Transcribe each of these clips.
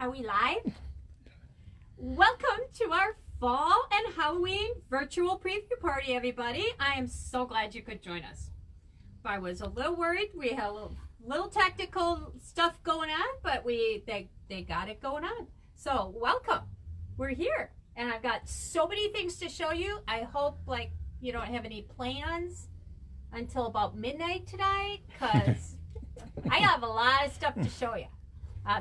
Are we live? Welcome to our fall and Halloween virtual preview party, everybody. I am so glad you could join us. I was a little worried. We had a little technical stuff going on, but they got it going on. So welcome. We're here, and I've got so many things to show you. I hope you don't have any plans until about midnight tonight, because I have a lot of stuff to show you.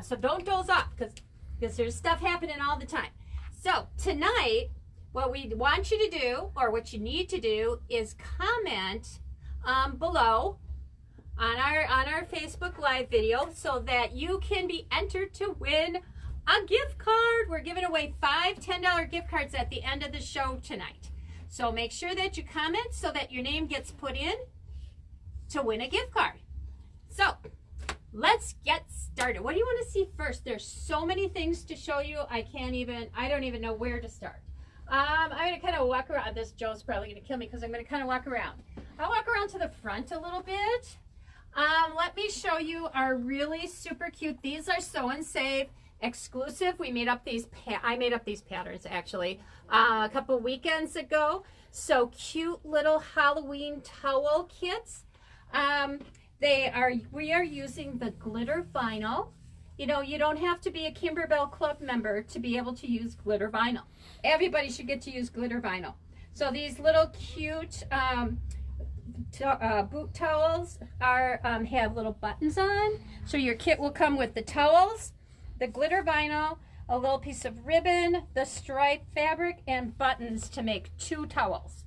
So don't doze off, because there's stuff happening all the time. So tonight, what we want you to do, or what you need to do, is comment below on our Facebook Live video so that you can be entered to win a gift card. We're giving away 5 $10 gift cards at the end of the show tonight. So make sure that you comment so that your name gets put in to win a gift card. So let's get started. What do you want to see first? There's so many things to show you. I don't even know where to start. I'm going to kind of walk around. This Joe's probably going to kill me because I'm going to kind of walk around. I'll walk around to the front a little bit. Let me show you our really super cute. These are Sew and Save exclusive. I made up these patterns actually a couple weekends ago. So cute little Halloween towel kits. We are using the glitter vinyl. You know, you don't have to be a Kimberbell Club member to be able to use glitter vinyl. Everybody should get to use glitter vinyl. So these little cute boot towels have little buttons on. So your kit will come with the towels, the glitter vinyl, a little piece of ribbon, the striped fabric, and buttons to make 2 towels.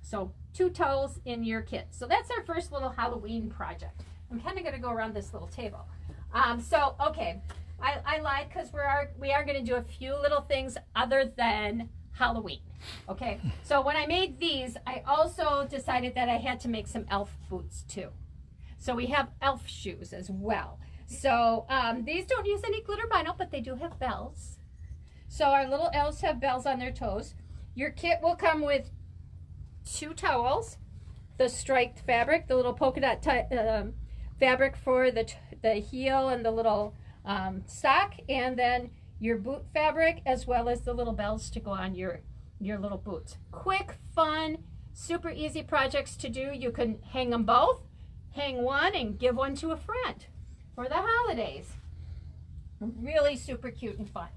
So 2 towels in your kit. So that's our first little Halloween project. I'm kind of going to go around this little table. Okay, I lied because we are going to do a few little things other than Halloween. Okay, so when I made these, I also decided that I had to make some elf boots too. So we have elf shoes as well. So these don't use any glitter vinyl, but they do have bells. So our little elves have bells on their toes. Your kit will come with 2 towels, the striped fabric, the little polka dot fabric for the heel and the little sock, and then your boot fabric, as well as the little bells to go on your little boots. Quick, fun, super easy projects to do. You can hang them both, hang one and give one to a friend for the holidays. Really super cute and fun.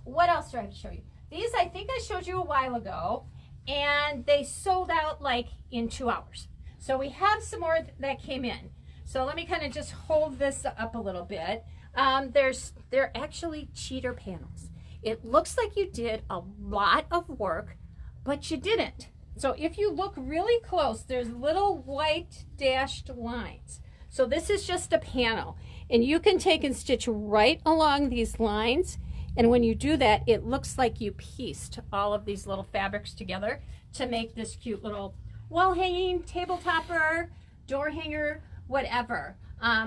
What else do I have to show you? These I think I showed you a while ago, and they sold out like in 2 hours. So we have some more that came in. So let me kind of just hold this up a little bit. They're actually cheater panels. It looks like you did a lot of work, but you didn't. So if you look really close, there's little white dashed lines. So this is just a panel, and you can take and stitch right along these lines. And when you do that, it looks like you pieced all of these little fabrics together to make this cute little wall hanging, table topper, door hanger, whatever.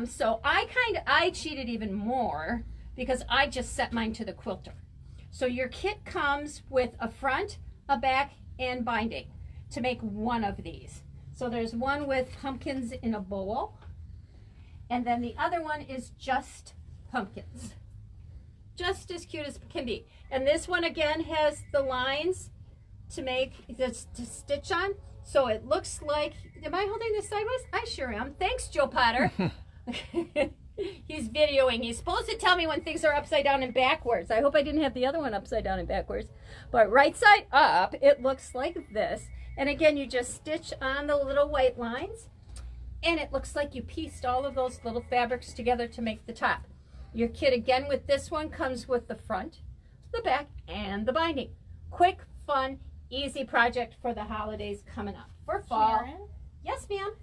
So I cheated even more because I just set mine to the quilter. So your kit comes with a front, a back, and binding to make one of these. So there's one with pumpkins in a bowl, and then the other one is just pumpkins. Just as cute as can be. And this one again has the lines to make this to stitch on. So it looks like, am I holding this sideways? I sure am. Thanks, Joe Potter. He's videoing. He's supposed to tell me when things are upside down and backwards. I hope I didn't have the other one upside down and backwards. But right side up, it looks like this. And again, you just stitch on the little white lines, and it looks like you pieced all of those little fabrics together to make the top. Your kit again with this one comes with the front, the back, and the binding. Quick, fun, easy project for the holidays coming up. For fall. Karin? Yes, ma'am.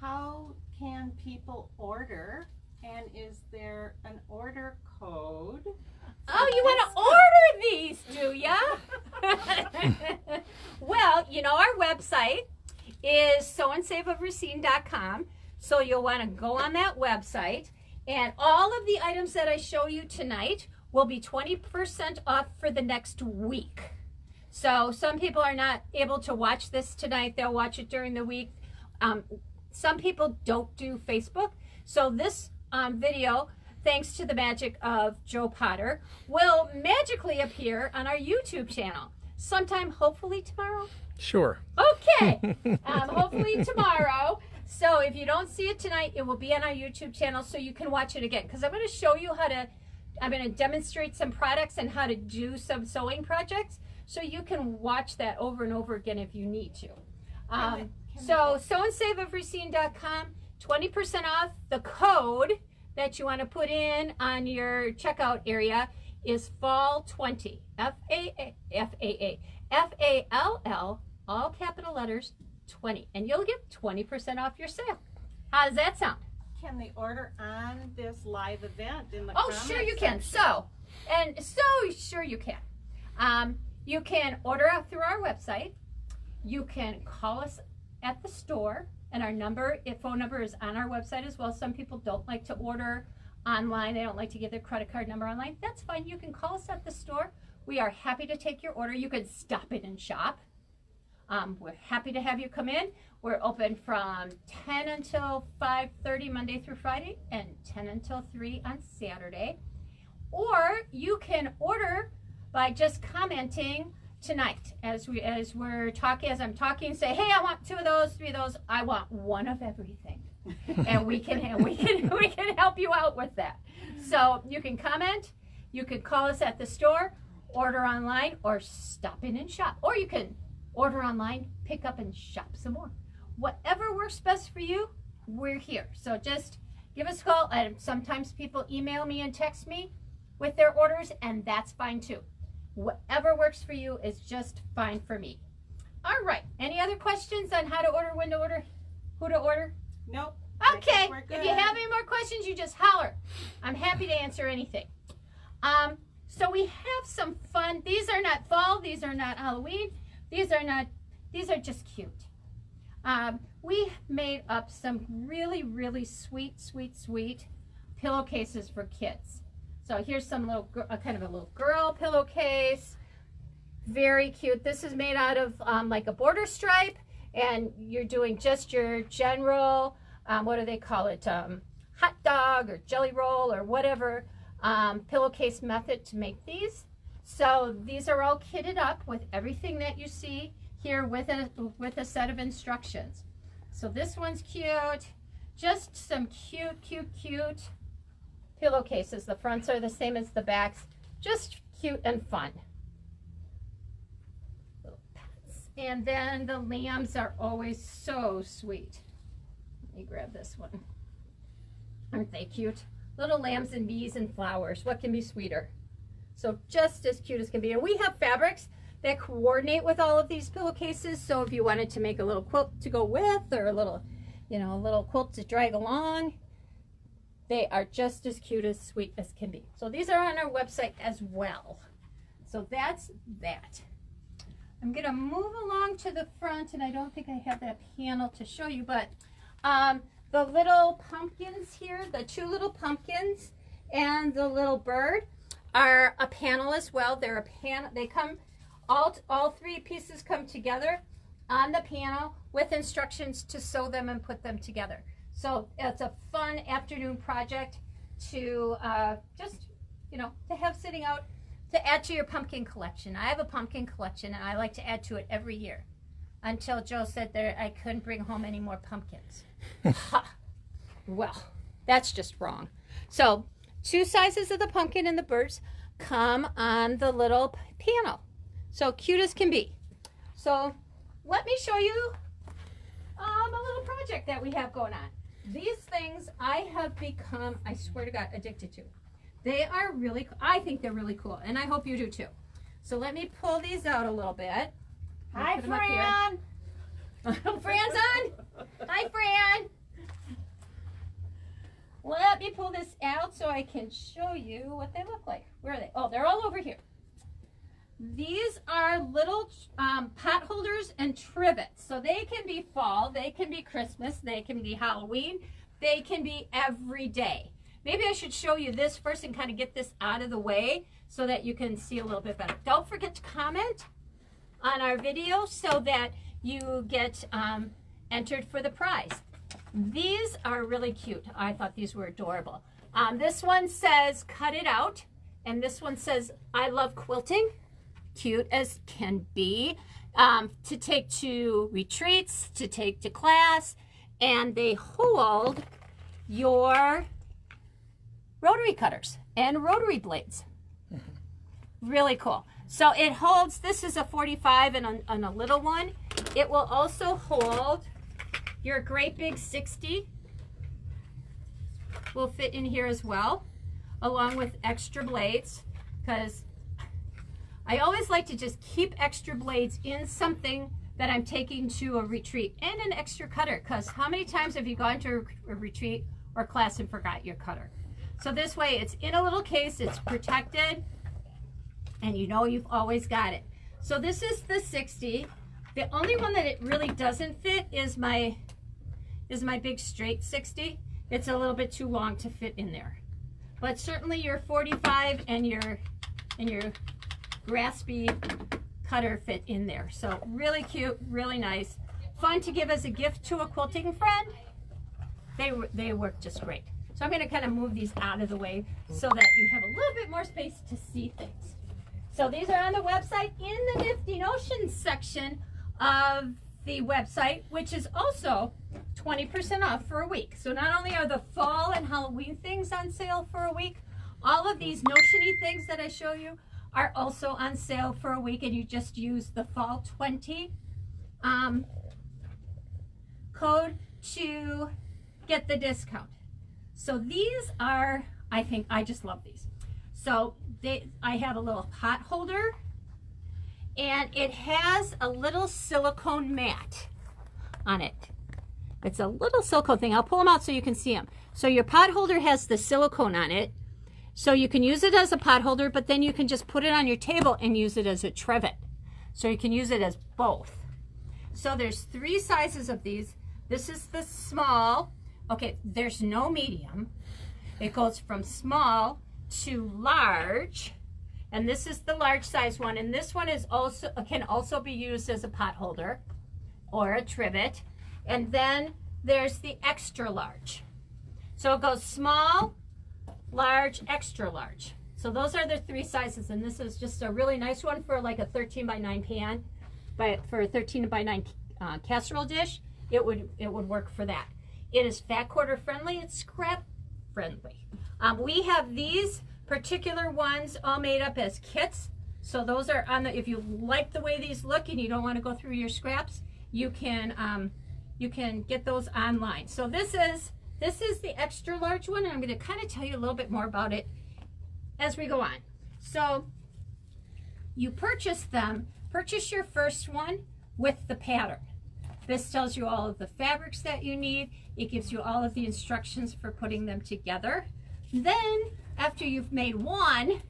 How can people order, and is there an order code? Oh, you want to order these, do ya? Well, you know our website is sewandsaveofracine.com, so you'll want to go on that website, and all of the items that I show you tonight will be 20% off for the next week. So some people are not able to watch this tonight. They'll watch it during the week. Some people don't do Facebook. So this video thanks to the magic of Joe Potter, will magically appear on our YouTube channel sometime, hopefully tomorrow. Sure. Okay, hopefully tomorrow. So if you don't see it tonight, it will be on our YouTube channel so you can watch it again. Because I'm going to show you how to, I'm going to demonstrate some products and how to do some sewing projects. So you can watch that over and over again if you need to. So sew and save of Racine.com, 20% off. The code that you want to put in on your checkout area is fall20. F-A-L-L, all capital letters, 20. And you'll get 20% off your sale. How does that sound? Can they order on this live event in the Oh, sure you can. So sure you can. You can order out through our website. You can call us at the store, and our phone number is on our website as well. Some people don't like to order online. They don't like to give their credit card number online. That's fine. You can call us at the store. We are happy to take your order. You can stop in and shop. We're happy to have you come in. We're open from 10 until 5:30 Monday through Friday and 10 until 3 on Saturday. Or you can order by just commenting tonight as I'm talking, say, hey, I want 2 of those, 3 of those. I want 1 of everything. And we can help you out with that. So you can comment, you can call us at the store, order online, or stop in and shop. Or you can order online, pick up and shop some more. Whatever works best for you, we're here. So just give us a call. And sometimes people email me and text me with their orders, and that's fine too. Whatever works for you is just fine for me. All right. Any other questions on how to order, when to order, who to order? Nope. Okay. If you have any more questions, you just holler. I'm happy to answer anything. So we have some fun. These are not fall. These are not Halloween. These are just cute. We made up some really, really sweet pillowcases for kids. So here's some kind of a little girl pillowcase. Very cute. This is made out of like a border stripe, and you're doing just your general, what do they call it? Hot dog or jelly roll or whatever pillowcase method to make these. So these are all kitted up with everything that you see here with a set of instructions. So this one's cute. Just some cute pillowcases. The fronts are the same as the backs. Just cute and fun. Little pets. And then the lambs are always so sweet. Let me grab this one. Aren't they cute? Little lambs and bees and flowers. What can be sweeter? So just as cute as can be. And we have fabrics that coordinate with all of these pillowcases. So if you wanted to make a little quilt to go with, or a little quilt to drag along, they are just as cute, as sweet as can be. So these are on our website as well. So that's that. I'm going to move along to the front, and I don't think I have that panel to show you, but the little pumpkins here, the 2 little pumpkins and the little bird are a panel as well. They're a panel. They come, all 3 pieces come together on the panel with instructions to sew them and put them together. So it's a fun afternoon project to just, to have sitting out, to add to your pumpkin collection. I have a pumpkin collection, and I like to add to it every year until Joe said that I couldn't bring home any more pumpkins. Well, that's just wrong. So 2 sizes of the pumpkin and the birds come on the little panel. So cute as can be. So let me show you a little project that we have going on. These things I have become, I swear to God, addicted to. They are really, I think they're really cool, and I hope you do too. So let me pull these out a little bit. Hi, Fran. Fran's on. Hi, Fran. Let me pull this out so I can show you what they look like. Where are they? Oh, they're all over here. These are little pot holders and trivets. So they can be fall, they can be Christmas, they can be Halloween, they can be every day. Maybe I should show you this first and kind of get this out of the way so that you can see a little bit better. Don't forget to comment on our video so that you get entered for the prize. These are really cute. I thought these were adorable. This one says cut it out, and this one says I love quilting. Cute as can be. To take to retreats, to take to class, and they hold your rotary cutters and rotary blades. Really cool. So it holds, this is a 45 and a little one. It will also hold your great big 60. Will fit in here as well, along with extra blades, because I always like to just keep extra blades in something that I'm taking to a retreat, and an extra cutter, because how many times have you gone to a retreat or class and forgot your cutter? So this way it's in a little case, it's protected, and you know you've always got it. So this is the 60. The only one that it really doesn't fit is my big straight 60. It's a little bit too long to fit in there. But certainly your 45 and your graspy cutter fit in there. So really cute, really nice. Fun to give as a gift to a quilting friend. They work just great. So I'm going to kind of move these out of the way so that you have a little bit more space to see things. So these are on the website in the Nifty Notions section of the website, which is also 20% off for a week. So not only are the fall and Halloween things on sale for a week, all of these notion-y things that I show you are also on sale for a week, and you just use the fall 20 code to get the discount. So these are, I just love these. So I have a little pot holder, and it has a little silicone mat on it. It's a little silicone thing. I'll pull them out so you can see them. So your pot holder has the silicone on it. So you can use it as a pot holder, but then you can just put it on your table and use it as a trivet. So you can use it as both. So there's 3 sizes of these. This is the small. Okay, there's no medium. It goes from small to large. And this is the large size one. And this one is can also be used as a pot holder or a trivet. And then there's the extra large. So it goes small, large, extra large. So those are the 3 sizes, and this is just a really nice one for like a 13 by 9 pan. But for a 13 by 9 casserole dish, it would work for that. It is fat quarter friendly. It's scrap friendly. We have these particular ones all made up as kits. So those are on the, if you like the way these look and you don't want to go through your scraps, you can get those online. So this is the extra large one, and I'm going to kind of tell you a little bit more about it as we go on. So you purchase your first one with the pattern. This tells you all of the fabrics that you need. It gives you all of the instructions for putting them together. Then after you've made one,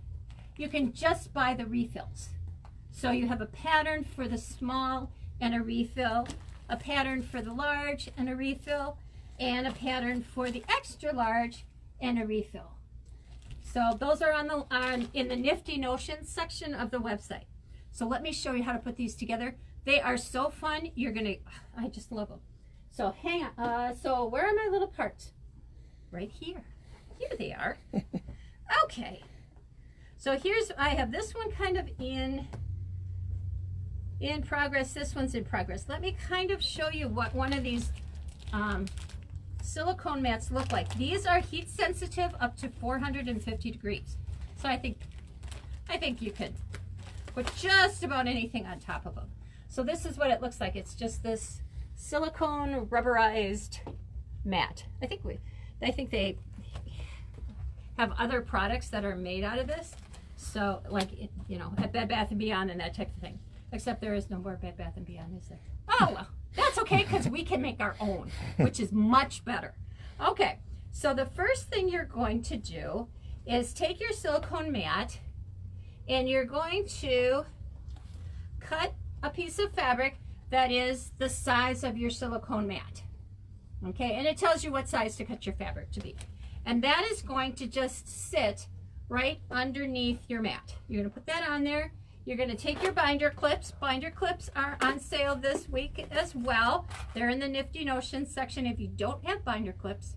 you can just buy the refills. So you have a pattern for the small and a refill, a pattern for the large and a refill, and a pattern for the extra large and a refill. So those are in the Nifty Notions section of the website. So let me show you how to put these together. They are so fun. I just love them. So hang on. So where are my little parts? Right here. Here they are. Okay. So I have this one kind of in progress. This one's in progress. Let me kind of show you what one of these silicone mats look like. These are heat sensitive up to 450 degrees. So I think you could put just about anything on top of them. So this is what it looks like. It's just this silicone rubberized mat. I think they have other products that are made out of this. So like, at Bed Bath & Beyond and that type of thing. Except there is no more Bed Bath & Beyond, is there? Oh, well, that's okay, because we can make our own, which is much better. Okay, so the first thing you're going to do is take your silicone mat, and you're going to cut a piece of fabric that is the size of your silicone mat. Okay, and it tells you what size to cut your fabric to be. And that is going to just sit right underneath your mat. You're going to put that on there. You're going to take your binder clips. Binder clips are on sale this week as well. They're in the Nifty Notions section. If you don't have binder clips,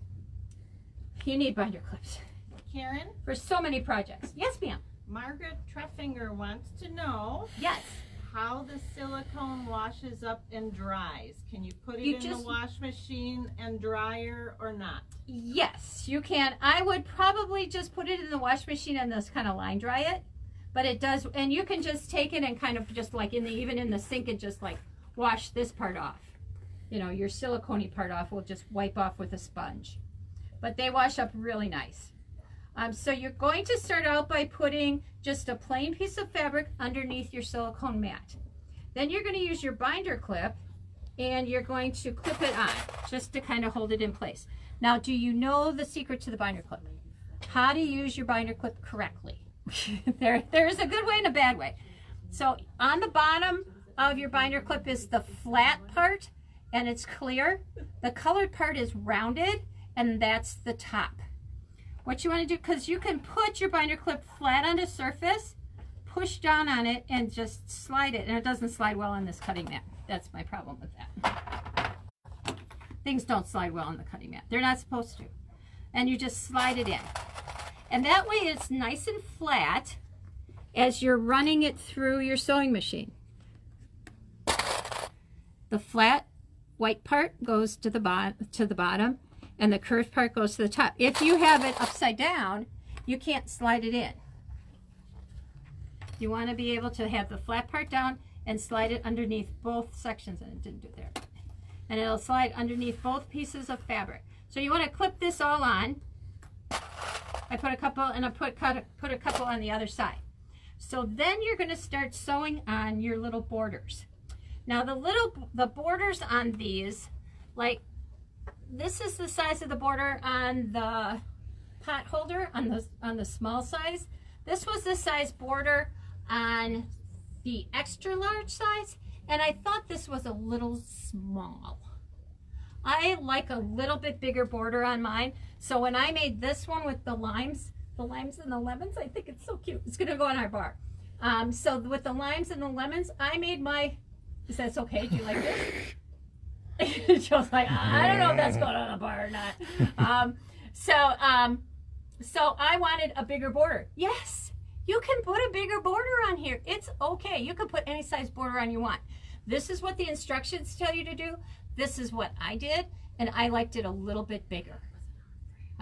you need binder clips. Karen? for so many projects. Yes, ma'am. Margaret Treffinger wants to know Yes. how the silicone washes up and dries. Can you put it in the wash machine and dryer or not? Yes, you can. I would probably just put it in the wash machine and just kind of line dry it. But it does, and you can just take it and kind of just like even in the sink and just like wash this part off. You know, your silicone part off, we'll just wipe off with a sponge. But they wash up really nice. So you're going to start out by putting just a plain piece of fabric underneath your silicone mat. Then you're going to use your binder clip and you're going to clip it on just to kind of hold it in place. Now, do you know the secret to the binder clip? How to use your binder clip correctly. There's a good way and a bad way. So on the bottom of your binder clip is the flat part and it's clear. The colored part is rounded and that's the top. What you want to do, because you can put your binder clip flat on the surface, push down on it and just slide it, and it doesn't slide well on this cutting mat. That's my problem with that. Things don't slide well on the cutting mat. They're not supposed to. And you just slide it in. And that way it's nice and flat as you're running it through your sewing machine. The flat white part goes to the bottom and the curved part goes to the top. If you have it upside down, you can't slide it in. You want to be able to have the flat part down and slide it underneath both sections, and it didn't do there. And it'll slide underneath both pieces of fabric. So you want to clip this all on. I put a couple, and I put a couple on the other side. So then you're going to start sewing on your little borders. Now the borders on these, like this is the size of the border on the pot holder on the small size. This was the size border on the extra large size, and I thought this was a little small. I like a little bit bigger border on mine, so when I made this one with the limes and the lemons, I think it's so cute. It's gonna go on our bar. So with the limes and the lemons, I made my, is that okay? Do you like this? Joe's like, I don't know if that's going on a bar or not. So I wanted a bigger border. Yes, you can put a bigger border on here. It's okay. You can put any size border on you want. This is what the instructions tell you to do. This is what I did, and I liked it a little bit bigger.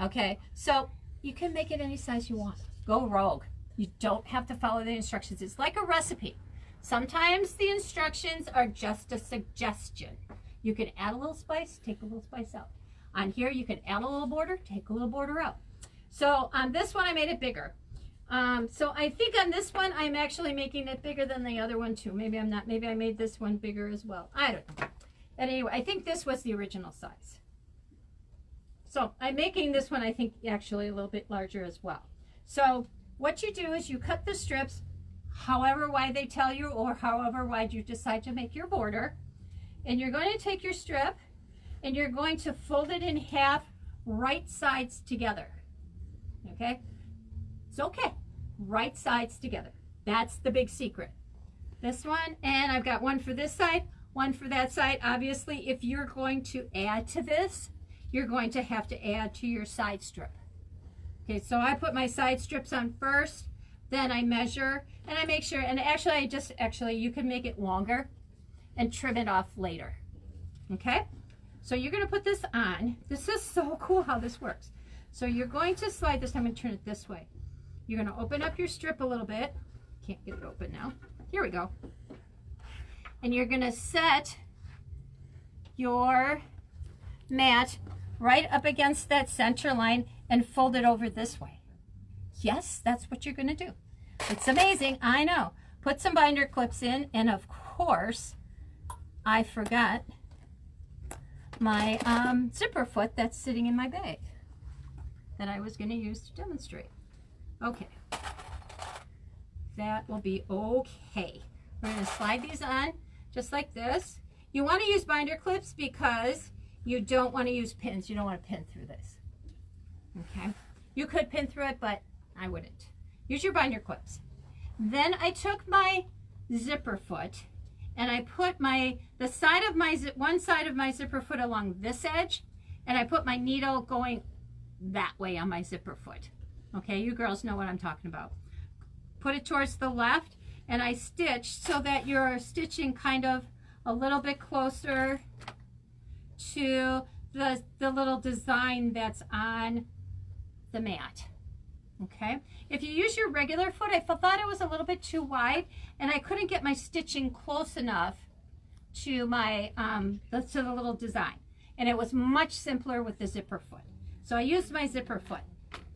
Okay, so you can make it any size you want. Go rogue. You don't have to follow the instructions. It's like a recipe. Sometimes the instructions are just a suggestion. You can add a little spice, take a little spice out. On here, you can add a little border, take a little border out. So on this one, I made it bigger. So I think on this one, I'm actually making it bigger than the other one too. Maybe I'm not. Maybe I made this one bigger as well. I don't know. And anyway, I think this was the original size. So I'm making this one, I think, actually a little bit larger as well. So what you do is you cut the strips however wide they tell you or however wide you decide to make your border. And you're going to take your strip and you're going to fold it in half, right sides together. Okay? It's okay. Right sides together. That's the big secret. This one, and I've got one for this side, one for that side. Obviously, if you're going to add to this, you're going to have to add to your side strip. Okay, so I put my side strips on first, then I measure, and I make sure, and actually, you can make it longer and trim it off later. Okay, so you're going to put this on. This is so cool how this works. So you're going to slide this. I'm going to turn it this way. You're going to open up your strip a little bit. Can't get it open now. Here we go. And you're going to set your mat right up against that center line and fold it over this way. Yes, that's what you're going to do. It's amazing, I know. Put some binder clips in, and of course, I forgot my zipper foot that's sitting in my bag that I was going to use to demonstrate. Okay, that will be okay. We're going to slide these on just like this. You want to use binder clips because you don't want to use pins. You don't want to pin through this. Okay, you could pin through it, but I wouldn't. Use your binder clips. Then I took my zipper foot and I put one side of my zipper foot along this edge, and I put my needle going that way on my zipper foot. Okay, you girls know what I'm talking about. Put it towards the left, and I stitch so that you're stitching kind of a little bit closer to the little design that's on the mat. Okay, if you use your regular foot, I thought it was a little bit too wide, and I couldn't get my stitching close enough to my to the little design, and it was much simpler with the zipper foot. So I used my zipper foot.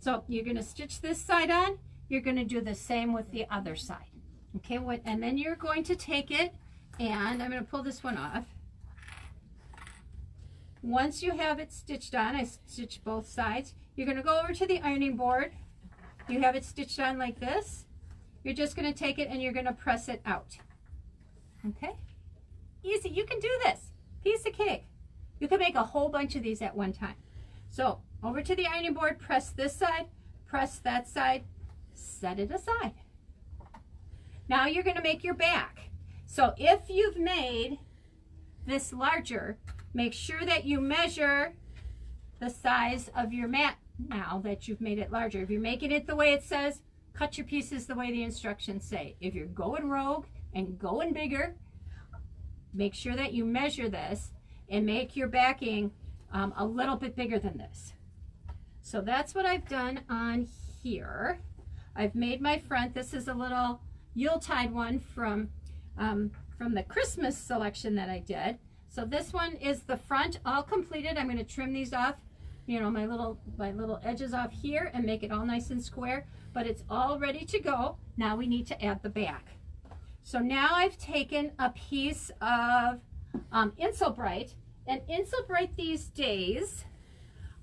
So you're going to stitch this side on. You're going to do the same with the other side. Okay, and then you're going to take it, and I'm going to pull this one off. Once you have it stitched on, I stitch both sides. You're going to go over to the ironing board. You have it stitched on like this. You're just going to take it and you're going to press it out. Okay? Easy. You can do this. Piece of cake. You can make a whole bunch of these at one time. So over to the ironing board, press this side, press that side, set it aside. Now you're going to make your back. So if you've made this larger, make sure that you measure the size of your mat now that you've made it larger. If you're making it the way it says, cut your pieces the way the instructions say. If you're going rogue and going bigger, make sure that you measure this and make your backing a little bit bigger than this. So that's what I've done on here. I've made my front. This is a little Yuletide one from the Christmas selection that I did. So this one is the front all completed. I'm going to trim these off, you know, my little edges off here and make it all nice and square, but it's all ready to go. Now we need to add the back. So now I've taken a piece of Insulbrite, and Insulbrite these days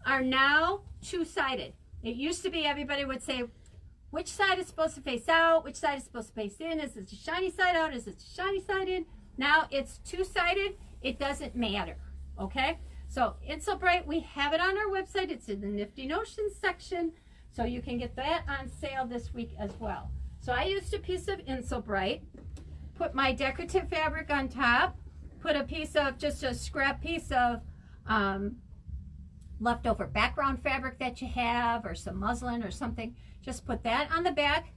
are now two-sided. It used to be everybody would say, which side is supposed to face out? Which side is supposed to face in? Is it the shiny side out? Is it the shiny side in? Now it's two-sided. It doesn't matter, okay? So Insulbrite, we have it on our website. It's in the Nifty Notions section, so you can get that on sale this week as well. So I used a piece of Insulbrite, put my decorative fabric on top, put a piece of, just a scrap piece of leftover background fabric that you have, or some muslin or something. Just put that on the back,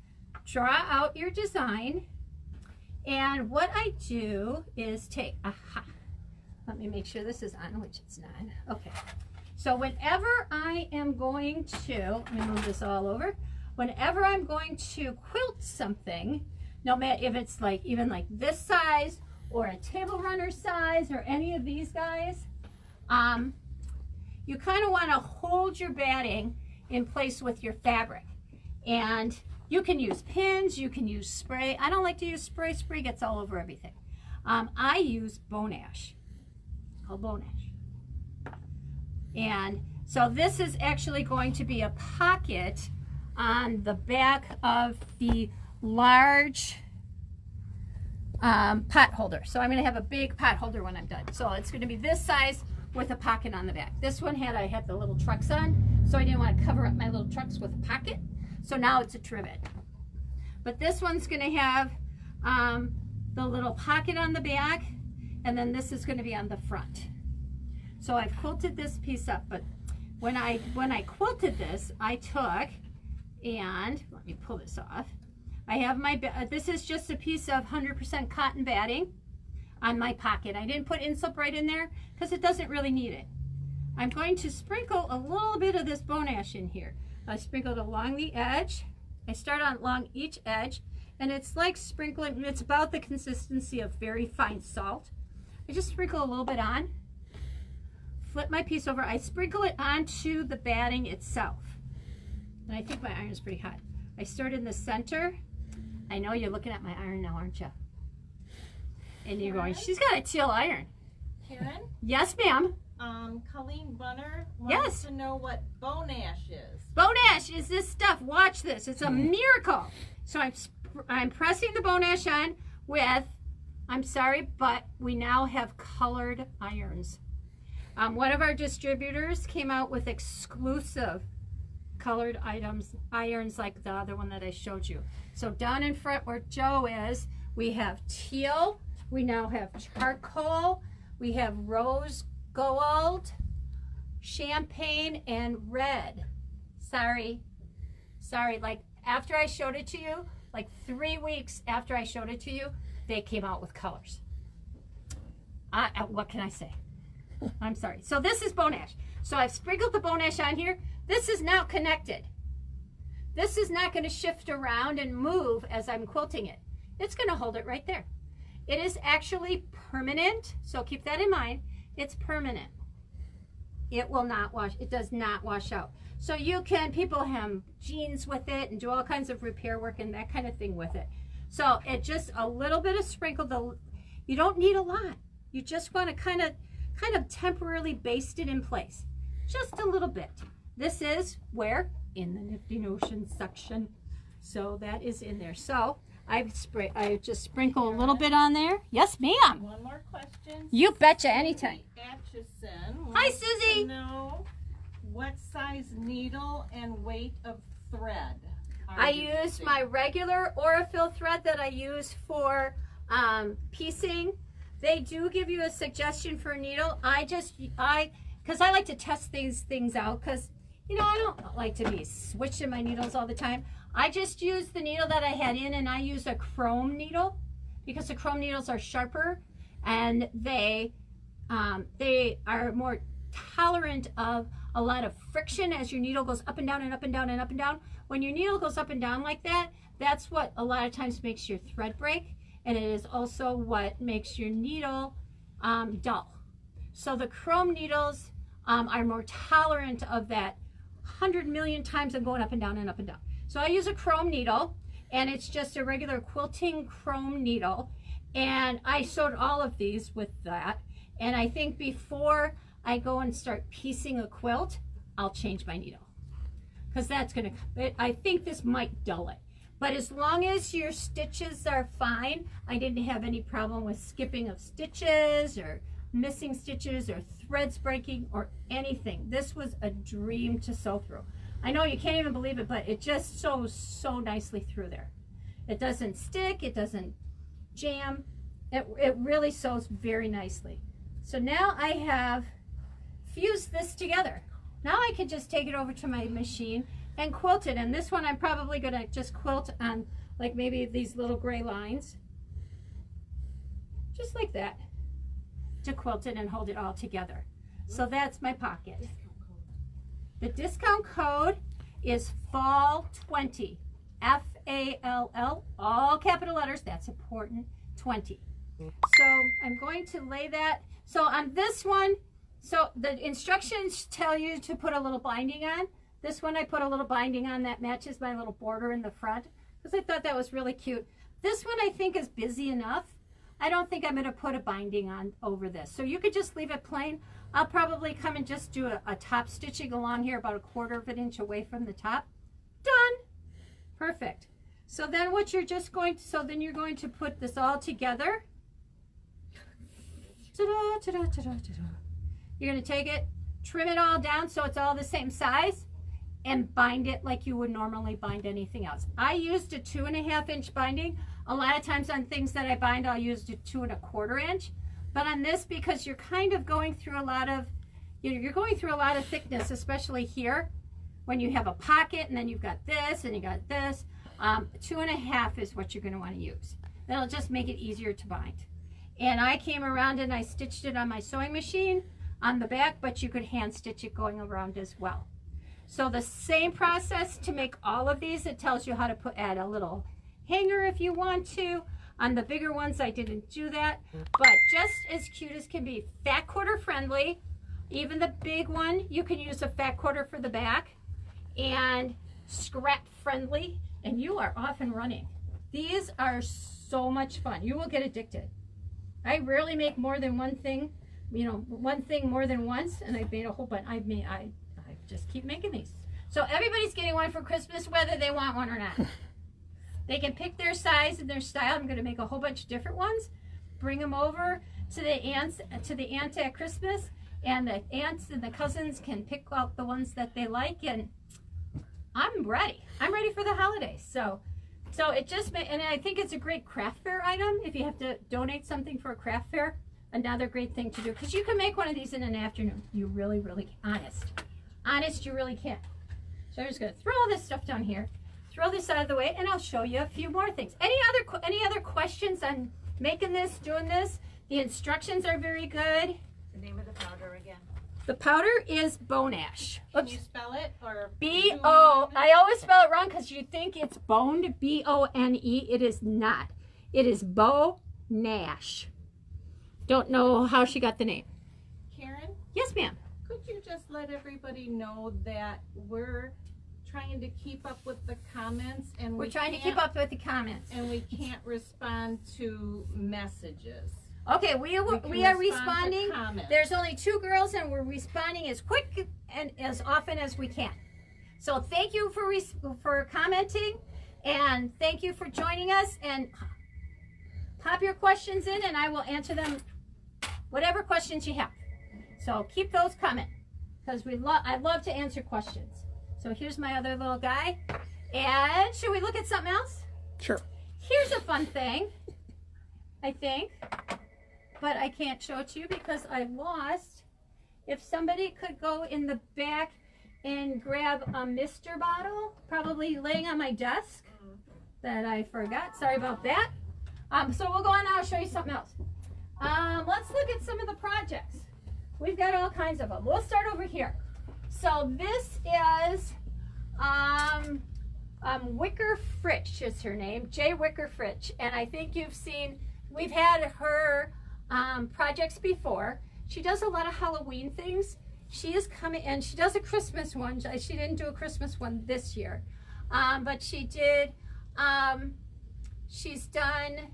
draw out your design, and what I do is take, let me make sure this is on, which it's not. Okay, so whenever I am going to, let me move this all over, whenever I'm going to quilt something, no matter if it's like even like this size or a table runner size or any of these guys, you kind of want to hold your batting in place with your fabric. And you can use pins, you can use spray. I don't like to use spray. Spray gets all over everything. I use bone ash. It's called bone ash. And so this is actually going to be a pocket on the back of the large pot holder. So I'm going to have a big pot holder when I'm done. So it's going to be this size with a pocket on the back. This one I had the little trucks on, so I didn't want to cover up my little trucks with a pocket. So now it's a trivet. But this one's going to have the little pocket on the back, and then this is going to be on the front. So I've quilted this piece up, but when I quilted this, I took, and let me pull this off. I have my, this is just a piece of 100% cotton batting on my pocket. I didn't put Insulbrite in there because it doesn't really need it. I'm going to sprinkle a little bit of this bone ash in here. I sprinkled along the edge. I start on along each edge, and it's like sprinkling, it's about the consistency of very fine salt. I just sprinkle a little bit on, flip my piece over. I sprinkle it onto the batting itself. And I think my iron is pretty hot. I start in the center. I know you're looking at my iron now, aren't you? And you're going, she's got a teal iron. Karin? Yes, ma'am. Colleen Bunner wants to know what bone ash is. Bone ash is this stuff. Watch this. It's a miracle. So I'm pressing the bone ash on with, I'm sorry, but we now have colored irons. One of our distributors came out with exclusive colored irons like the other one that I showed you. So down in front where Joe is, we have teal, we now have charcoal, we have rose gold, champagne, and red. Sorry, Sorry, like after I showed it to you, like 3 weeks after I showed it to you, they came out with colors. What can I say? I'm sorry. So this is bone ash. So I've sprinkled the bone ash on here. This is now connected. This is not going to shift around and move as I'm quilting it. It's going to hold it right there. It is actually permanent, so keep that in mind. It's permanent. It will not wash. It does not wash out. So you can, people hem jeans with it and do all kinds of repair work and that kind of thing with it. So it just a little bit of sprinkle. You don't need a lot. You just want to kind of temporarily baste it in place. Just a little bit. This is where? In the Nifty Notion section. So that is in there. So I just sprinkle a little bit on there. Yes, ma'am. One more question. You betcha, anytime. Atchison Hi, wants Susie. to know what size needle and weight of thread. I use my regular Aurifil thread that I use for piecing. They do give you a suggestion for a needle. Because I like to test these things out, because you know, I don't like to be switching my needles all the time. I just use the needle that I had in, and I use a chrome needle because the chrome needles are sharper and they are more tolerant of a lot of friction as your needle goes up and down and up and down and up and down. When your needle goes up and down like that, that's what a lot of times makes your thread break, and it is also what makes your needle dull. So the chrome needles are more tolerant of that 100 million times of going up and down and up and down. So I use a chrome needle, and it's just a regular quilting chrome needle, and I sewed all of these with that. And I think before I go and start piecing a quilt, I'll change my needle, because that's gonna, I think this might dull it. But as long as your stitches are fine, I didn't have any problem with skipping of stitches or missing stitches or threads breaking or anything. This was a dream to sew through. I know you can't even believe it, but it just sews so nicely through there. It doesn't stick, it doesn't jam. It really sews very nicely. So now I have fused this together. Now I can just take it over to my machine and quilt it. And this one I'm probably gonna just quilt on like maybe these little gray lines. Just like that, to quilt it and hold it all together. So that's my pocket. The discount code is FALL20, F-A-L-L, all capital letters, that's important, 20. So I'm going to lay that. So on this one, so the instructions tell you to put a little binding on. This one I put a little binding on that matches my little border in the front, because I thought that was really cute. This one I think is busy enough. I don't think I'm going to put a binding on over this. So you could just leave it plain. I'll probably come and just do a top stitching along here about 1/4 of an inch away from the top. Done. Perfect. So then what you're just going to, so then you're going to put this all together. Ta-da, ta-da, ta-da, ta-da. You're going to take it, trim it all down so it's all the same size, and bind it like you would normally bind anything else. I used a 2.5 inch binding. A lot of times on things that I bind, I'll use a 2 1/4 inch. But on this, because you're kind of going through a lot of, you're going through a lot of thickness, especially here, when you have a pocket and then you've got this and you got this, 2.5 is what you're going to want to use. That'll just make it easier to bind. And I came around and I stitched it on my sewing machine on the back, but you could hand stitch it going around as well. So the same process to make all of these. It tells you how to add a little hanger if you want to. On the bigger ones, I didn't do that, but just as cute as can be. Fat quarter friendly. Even the big one, you can use a fat quarter for the back, and scrap friendly, and you are off and running. These are so much fun. You will get addicted. I rarely make more than one thing, you know, one thing more than once, and I've made a whole bunch. I just keep making these. So everybody's getting one for Christmas, whether they want one or not. They can pick their size and their style. I'm going to make a whole bunch of different ones. Bring them over to the aunts, at Christmas, and the aunts and the cousins can pick out the ones that they like. And I'm ready. I'm ready for the holidays. So it just, and I think it's a great craft fair item if you have to donate something for a craft fair. Another great thing to do, because you can make one of these in an afternoon. You really, really, honest, you really can. So I'm just going to throw all this stuff down here. throw this out of the way, and I'll show you a few more things. Any other questions on making this, doing this? The instructions are very good. The name of the powder again. The powder is bone ash. Can you spell it? Or B-O, I always spell it wrong because you think it's boned, B-O-N-E. It is not. It is Bo-Nash. Don't know how she got the name. Karin? Yes, ma'am. Could you just let everybody know that we're trying to keep up with the comments, and we're trying to keep up with the comments, and we can't respond to messages. Okay, we are responding. There's only 2 girls, and we're responding as quick and as often as we can. So thank you for commenting, and thank you for joining us. And pop your questions in, and I will answer them, whatever questions you have. So keep those coming, because I love to answer questions. So here's my other little guy. And should we look at something else? Sure. Here's a fun thing, I think, but I can't show it to you because I lost. If somebody could go in the back and grab a Mister bottle, probably laying on my desk that I forgot. Sorry about that. So we'll go on now. I'll show you something else. Let's look at some of the projects. We've got all kinds of them. We'll start over here. So this is Wicker Fritch is her name, J. Wicker Fritch, and I think you've seen, we've had her projects before. She does a lot of Halloween things. She is coming, and she does a Christmas one. She didn't do a Christmas one this year, but she did. She's done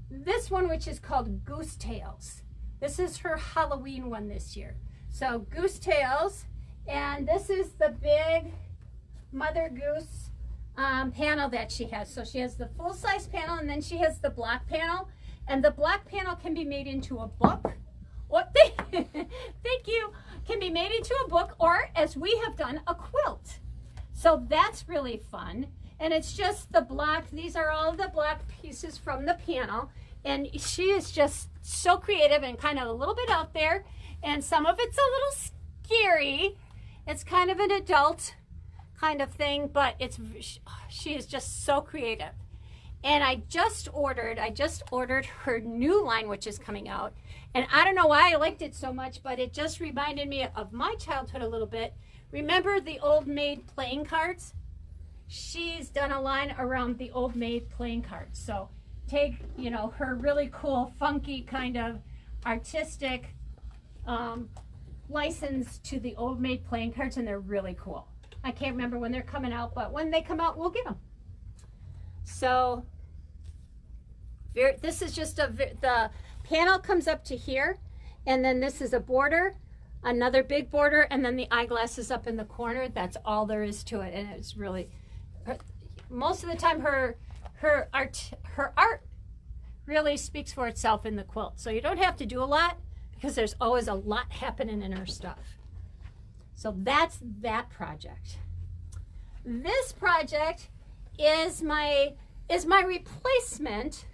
this one, which is called Goose Tails. This is her Halloween one this year. So Goose Tails, and this is the big Mother Goose panel that she has. So she has the full-size panel, and then she has the block panel. And the block panel can be made into a book. What? Thank you. Can be made into a book, or as we have done, a quilt. So that's really fun. And it's just the block. These are all the block pieces from the panel. And she is just so creative and kind of a little bit out there. And some of it's a little scary. It's kind of an adult kind of thing, but she is just so creative. And I just ordered her new line, which is coming out. And I don't know why I liked it so much, but it just reminded me of my childhood a little bit. Remember the Old Maid playing cards? She's done a line around the Old Maid playing cards. So take, you know, her really cool, funky kind of artistic license to the Old Maid playing cards, and they're really cool. I can't remember when they're coming out, but when they come out, we'll get them. So this is just the panel comes up to here, and then this is a border, another big border, and then the eyeglass is up in the corner. That's all there is to it, and it's really, most of the time her art really speaks for itself in the quilt. So you don't have to do a lot because there's always a lot happening in her stuff. So that's that project. This project is my replacement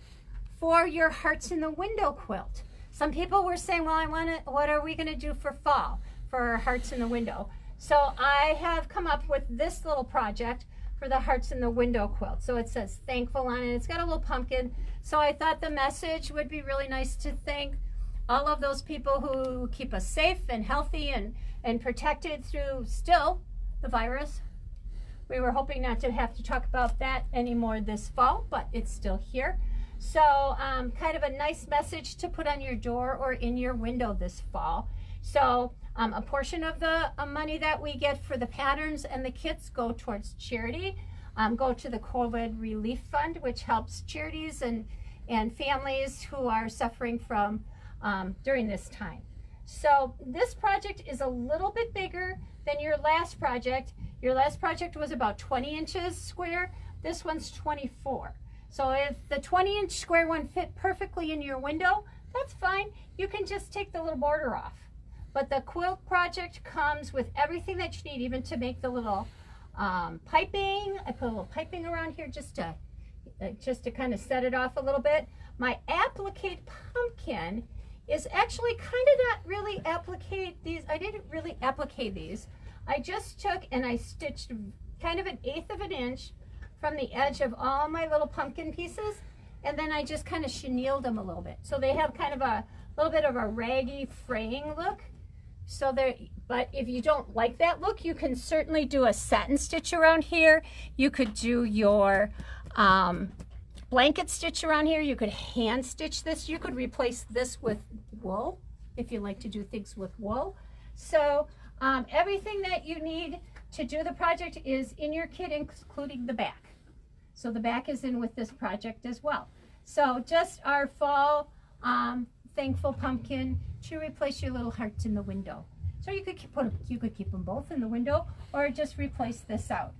for your Hearts in the Window quilt. Some people were saying, well, what are we going to do for fall for our Hearts in the Window? So I have come up with this little project for the Hearts in the Window quilt. So it says thankful on it. It's got a little pumpkin. So I thought the message would be really nice to thank all of those people who keep us safe and healthy and protected through still the virus. We were hoping not to have to talk about that anymore this fall, but it's still here. So kind of a nice message to put on your door or in your window this fall. So a portion of the money that we get for the patterns and the kits go towards charity, go to the COVID Relief Fund, which helps charities and families who are suffering from during this time. So this project is a little bit bigger than your last project. Your last project was about 20 inches square. This one's 24. So if the 20-inch square one fit perfectly in your window, that's fine. You can just take the little border off. But the quilt project comes with everything that you need, even to make the little piping. I put a little piping around here just to kind of set it off a little bit. My Applique Pumpkin is actually kind of not really applique these. I didn't really applique these. I just took and I stitched kind of 1/8 of an inch from the edge of all my little pumpkin pieces, and then I just kind of chenilled them a little bit. So they have kind of a little bit of a raggy fraying look. So but if you don't like that look, you can certainly do a satin stitch around here. You could do your blanket stitch around here. You could hand stitch this. You could replace this with wool if you like to do things with wool. So everything that you need to do the project is in your kit, including the back. So the back is in with this project as well. So just our fall thankful pumpkin to replace your little hearts in the window. So you could keep them both in the window, or just replace this out.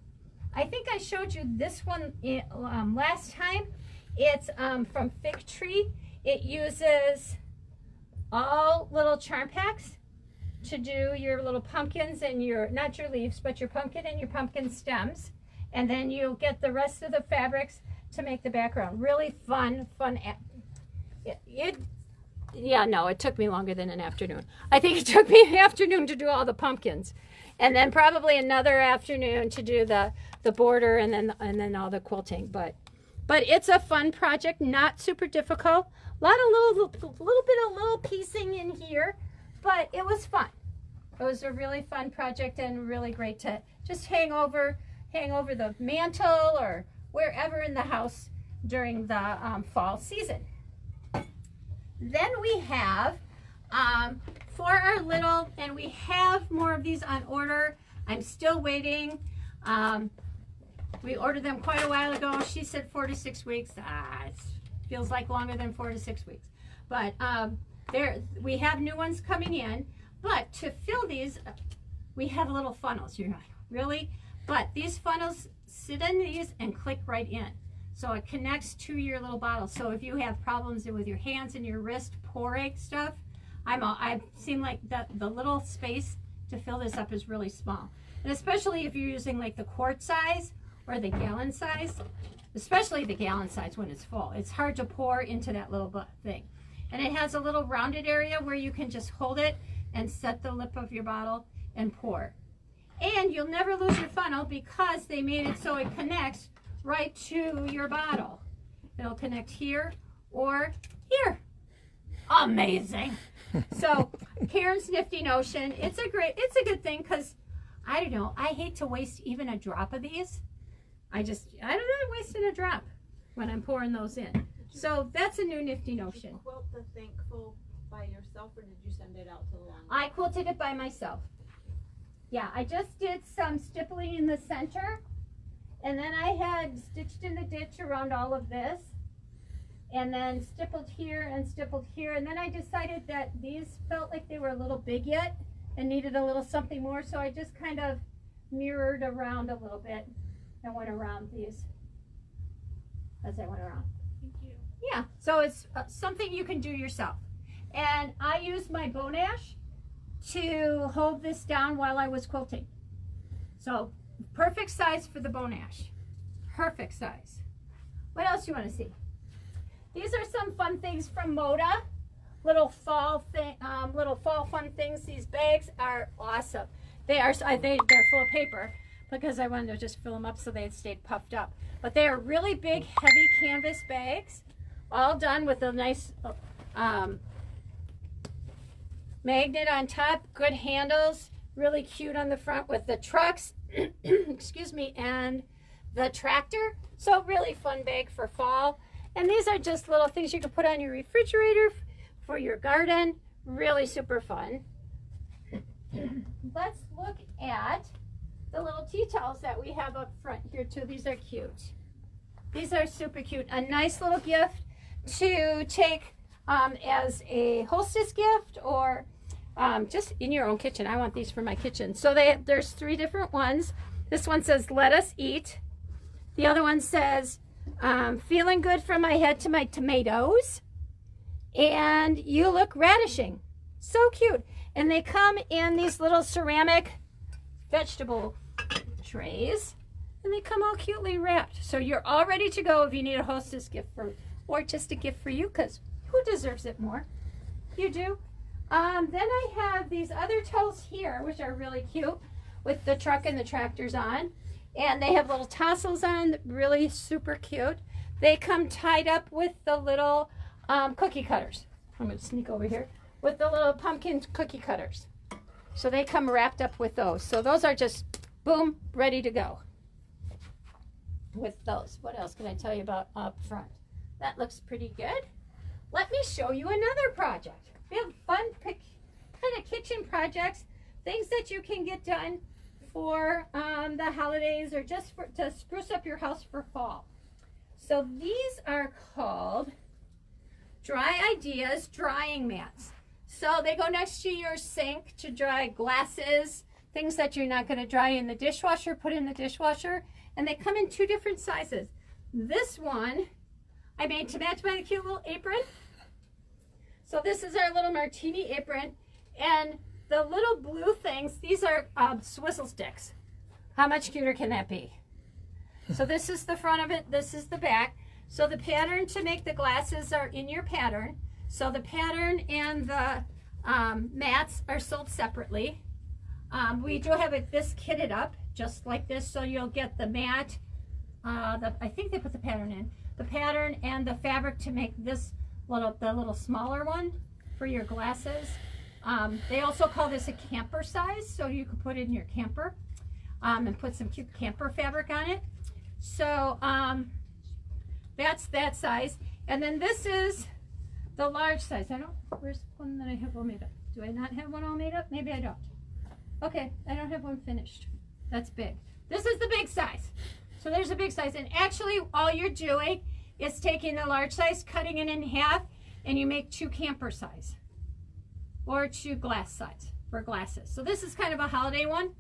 I think I showed you this one last time. It's from Fig Tree. It uses all little charm packs to do your little pumpkins and your, not your leaves, but your pumpkin and your pumpkin stems. And then you'll get the rest of the fabrics to make the background. Really fun. Yeah, no, it took me longer than an afternoon. I think it took me an afternoon to do all the pumpkins, and then probably another afternoon to do the border and then all the quilting. But it's a fun project, not super difficult. A lot of little piecing in here, but it was fun. It was a really fun project and really great to just hang over the mantle or wherever in the house during the fall season. Then we have for our little, and we have more of these on order. I'm still waiting. We ordered them quite a while ago. She said 4 to 6 weeks. It feels like longer than 4 to 6 weeks. But we have new ones coming in. But to fill these, we have little funnels. You're like, really? But these funnels, sit in these and click right in. So it connects to your little bottle. So if you have problems with your hands and your wrist, pouring stuff, I've seen like the little space to fill this up is really small. And especially if you're using like the quart size or the gallon size, especially the gallon size when it's full. It's hard to pour into that little thing. And it has a little rounded area where you can just hold it and set the lip of your bottle and pour. And you'll never lose your funnel because they made it so it connects right to your bottle. It'll connect here or here. Amazing. So Karen's Nifty Notion, it's a good thing because I don't know, I hate to waste even a drop of these. I don't know, I'm wasting a drop when I'm pouring those in. So that's a new Nifty Notion. Did you quilt the Thankful by yourself, or did you send it out to the line? I quilted it by myself. Yeah, I just did some stippling in the center, and then I had stitched in the ditch around all of this, and then stippled here, and then I decided that these felt like they were a little big yet and needed a little something more, so I just kind of mirrored around a little bit and went around these as I went around. Thank you. Yeah, so it's something you can do yourself. And I used my bone ash to hold this down while I was quilting. So perfect size for the bone ash. Perfect size. What else do you want to see? These are some fun things from Moda. Little fall fun things. These bags are awesome. They're full of paper because I wanted to just fill them up so they stayed puffed up. But they are really big, heavy canvas bags, all done with a nice magnet on top, good handles, really cute on the front with the trucks, excuse me, and the tractor. So really fun bag for fall. And these are just little things you can put on your refrigerator for your garden. Really super fun. Let's look at the little tea towels that we have up front here too. These are cute. These are super cute. A nice little gift to take as a hostess gift or just in your own kitchen. I want these for my kitchen. So there's 3 different ones. This one says, "Let us eat." The other one says, "Feeling good from my head to my tomatoes." And "You look radishing." So cute. And they come in these little ceramic vegetable trays. And they come all cutely wrapped. So you're all ready to go if you need a hostess gift or just a gift for you, because who deserves it more? You do. Then I have these other towels here, which are really cute. with the truck and the tractors on. And they have little tassels on, really super cute. They come tied up with the little cookie cutters. I'm going to sneak over here. With the little pumpkin cookie cutters. So they come wrapped up with those. So those are just, boom, ready to go. With those. What else can I tell you about up front? That looks pretty good. Let me show you another project. We have fun kind of kitchen projects, things that you can get done for the holidays or just to spruce up your house for fall. So these are called Dry Ideas Drying Mats. So they go next to your sink to dry glasses, things that you're not going to dry in the dishwasher, put in the dishwasher. And they come in 2 different sizes. This one I made to match my cute little apron. So this is our little martini apron. And the little blue things, these are swizzle sticks. How much cuter can that be? So this is the front of it, this is the back. So the pattern to make the glasses are in your pattern. So the pattern and the mats are sold separately. We do have this kitted up, just like this, so you'll get the mat. I think they put the pattern in. The pattern and the fabric to make this the little smaller one for your glasses. They also call this a camper size, so you can put it in your camper and put some cute camper fabric on it. So that's that size. And then this is the large size. Where's one that I have all made up? Do I not have one all made up? Maybe I don't. Okay, I don't have one finished. That's big. This is the big size. So there's a big size. And actually all you're doing is taking the large size, cutting it in half, and you make 2 camper size or 2 glass size for glasses. So this is kind of a holiday one.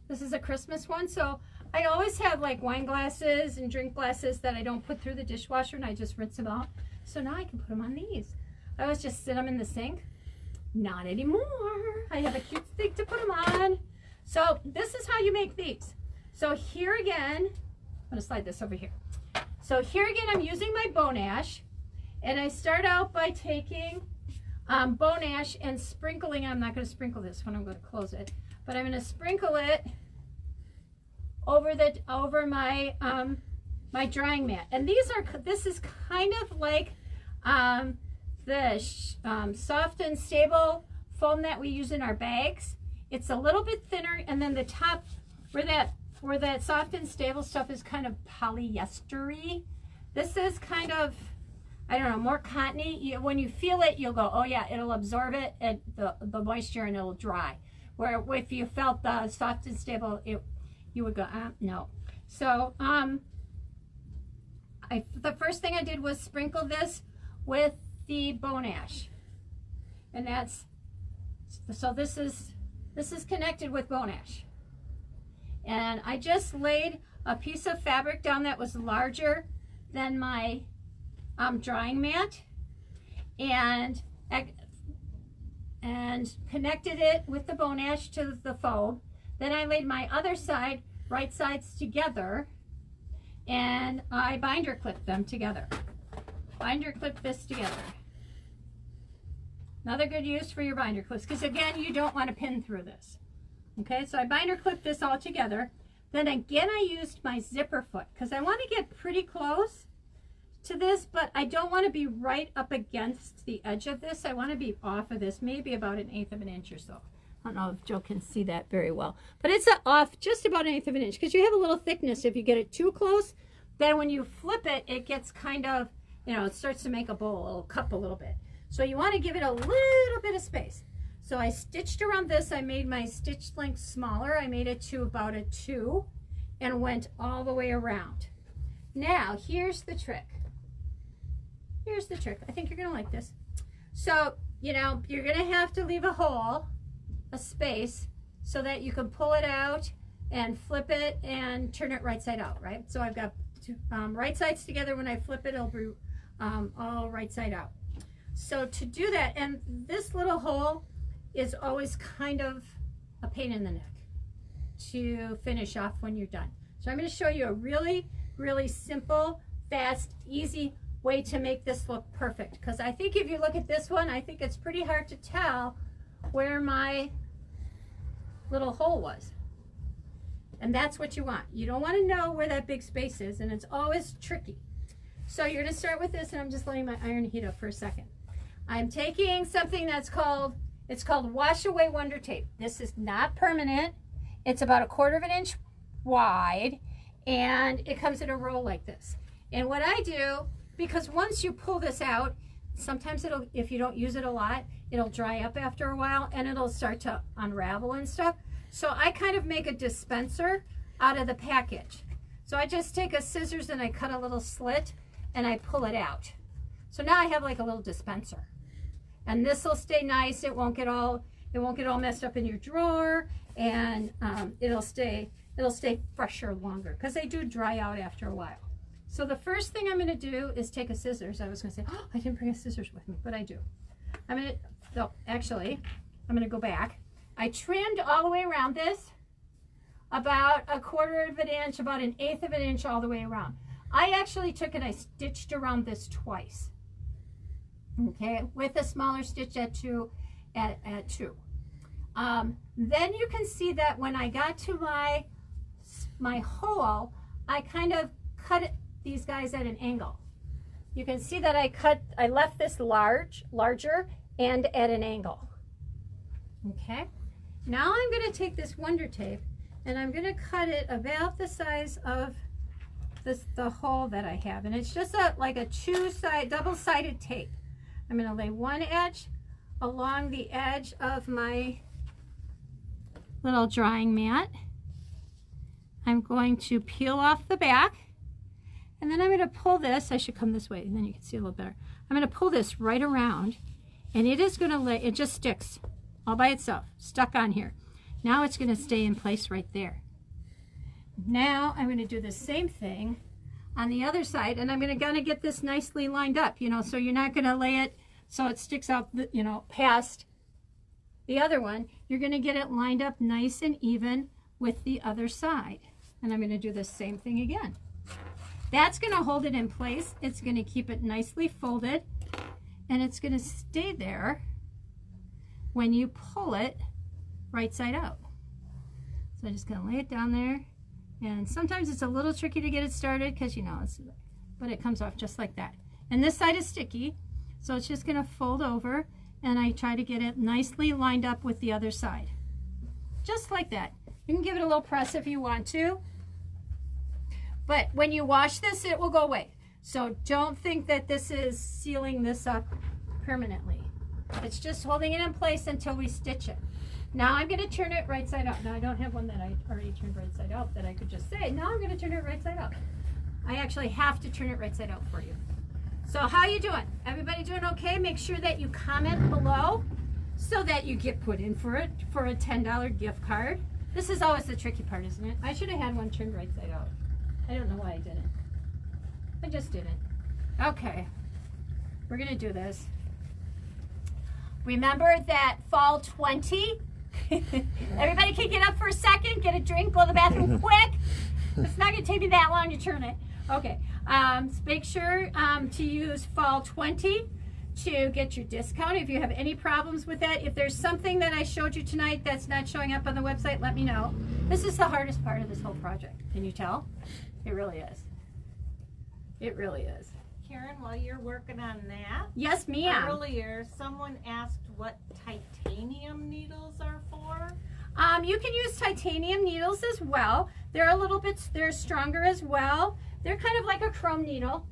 This is a Christmas one. So I always have like wine glasses and drink glasses that I don't put through the dishwasher and I just rinse them out. So now I can put them on these. I always just sit them in the sink. Not anymore. I have a cute thing to put them on. So this is how you make these. So here again, I'm going to slide this over here. So here again, I'm using my bone ash. And I start out by taking bone ash and sprinkling. I'm not going to sprinkle this one. I'm going to close it. But I'm going to sprinkle it over my my drying mat. And this is kind of like the soft and stable foam that we use in our bags. It's a little bit thinner, and then the top where that soft and stable stuff is kind of polyester-y. This is kind of, I don't know, more cottony. When you feel it, you'll go, oh yeah, it'll absorb it, and the moisture, and it'll dry. Where if you felt the soft and stable, you would go, no. So the first thing I did was sprinkle this with the bone ash, and this is connected with bone ash. And I just laid a piece of fabric down that was larger than my drying mat, and connected it with the bone ash to the foam. Then I laid my other side, right sides together, and I binder clipped them together. Binder clip this together. Another good use for your binder clips, because again, you don't want to pin through this. Okay, so I binder clipped this all together. Then again, I used my zipper foot because I want to get pretty close to this, but I don't want to be right up against the edge of this. I want to be off of this, maybe about 1/8 of an inch or so. I don't know if Joe can see that very well, but it's off just about 1/8 of an inch because you have a little thickness. If you get it too close, then when you flip it, it gets kind of, it starts to make a bowl, a little cup a little bit. So you want to give it a little bit of space. So I stitched around this. I made my stitch length smaller. I made it to about a 2 and went all the way around. Now, here's the trick. Here's the trick. I think you're going to like this. So, you're going to have to leave a hole, a space, so that you can pull it out and flip it and turn it right side out, right? So I've got two, right sides together. When I flip it, it'll be all right side out. So to do that, and this little hole is always kind of a pain in the neck to finish off when you're done. So I'm going to show you a really, really simple, fast, easy way to make this look perfect. Because I think if you look at this one, I think it's pretty hard to tell where my little hole was. And that's what you want. You don't want to know where that big space is, and it's always tricky. So you're going to start with this, and I'm just letting my iron heat up for a second. I'm taking something that's called, it's called Wash Away Wonder Tape. This is not permanent. It's about 1/4 inch wide, and it comes in a roll like this. And what I do, because once you pull this out, sometimes it'll, if you don't use it a lot, it'll dry up after a while, and it'll start to unravel and stuff. So I kind of make a dispenser out of the package. So I just take a scissors and I cut a little slit and I pull it out. So now I have like a little dispenser. And this will stay nice. It won't get all messed up in your drawer, and it'll stay fresher longer because they do dry out after a while. So the first thing I'm going to do is take a scissors. I was going to say, oh, I didn't bring a scissors with me, but I do. I'm going to go back. I trimmed all the way around this, about 1/4 inch, about 1/8 inch all the way around. I actually took and I stitched around this twice, okay, with a smaller stitch at 2. Then you can see that when I got to my hole, I kind of cut these guys at an angle. You can see that I left this larger and at an angle. Okay, now I'm going to take this Wonder Tape and I'm going to cut it about the size of the hole that I have, and it's just like a double-sided tape. I'm going to lay one edge along the edge of my little drying mat. I'm going to peel off the back, and then I'm going to pull this. I should come this way, and then you can see a little better. I'm going to pull this right around, and it is going to lay, it just sticks all by itself, stuck on here. Now it's going to stay in place right there. Now I'm going to do the same thing on the other side, and I'm going to get this nicely lined up, you know, so you're not going to lay it so it sticks out, you know, past the other one. You're going to get it lined up nice and even with the other side. And I'm going to do the same thing again. That's going to hold it in place. It's going to keep it nicely folded, and it's going to stay there when you pull it right side out. So I'm just going to lay it down there, and sometimes it's a little tricky to get it started because, you know, but it comes off just like that. And this side is sticky, so it's just going to fold over, and I try to get it nicely lined up with the other side. Just like that. You can give it a little press if you want to, but when you wash this, it will go away. So don't think that this is sealing this up permanently. It's just holding it in place until we stitch it. Now I'm going to turn it right side out. Now I don't have one that I already turned right side out that I could just say, now I'm going to turn it right side out. I actually have to turn it right side out for you. So how you doing? Everybody doing okay? Make sure that you comment below so that you get put in for a $10 gift card. This is always the tricky part, isn't it? I should have had one turned right side out. I don't know why I didn't. I just didn't. Okay, we're going to do this. Remember that fall 20? Everybody can get up for a second, get a drink, go to the bathroom quick. It's not going to take me that long to turn it. Okay, make sure to use fall 20 to get your discount. If you have any problems with that, if there's something that I showed you tonight that's not showing up on the website, let me know. This is the hardest part of this whole project. Can you tell? It really is. It really is. Karin, while you're working on that, yes, ma'am. Earlier, someone asked what titanium needles are for. You can use titanium needles as well. They're stronger as well. They're kind of like a chrome needle,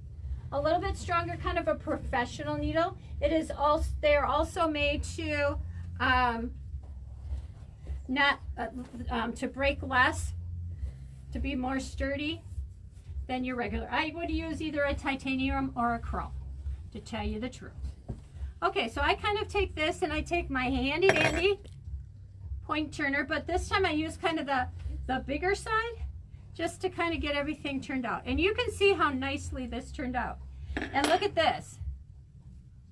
a little bit stronger, kind of a professional needle. It is also, they are also made to to break less, to be more sturdy than your regular. I would use either a titanium or a chrome, to tell you the truth. Okay, so I kind of take this and I take my handy dandy point turner, but this time I use kind of the bigger side just to kind of get everything turned out. And you can see how nicely this turned out. And look at this.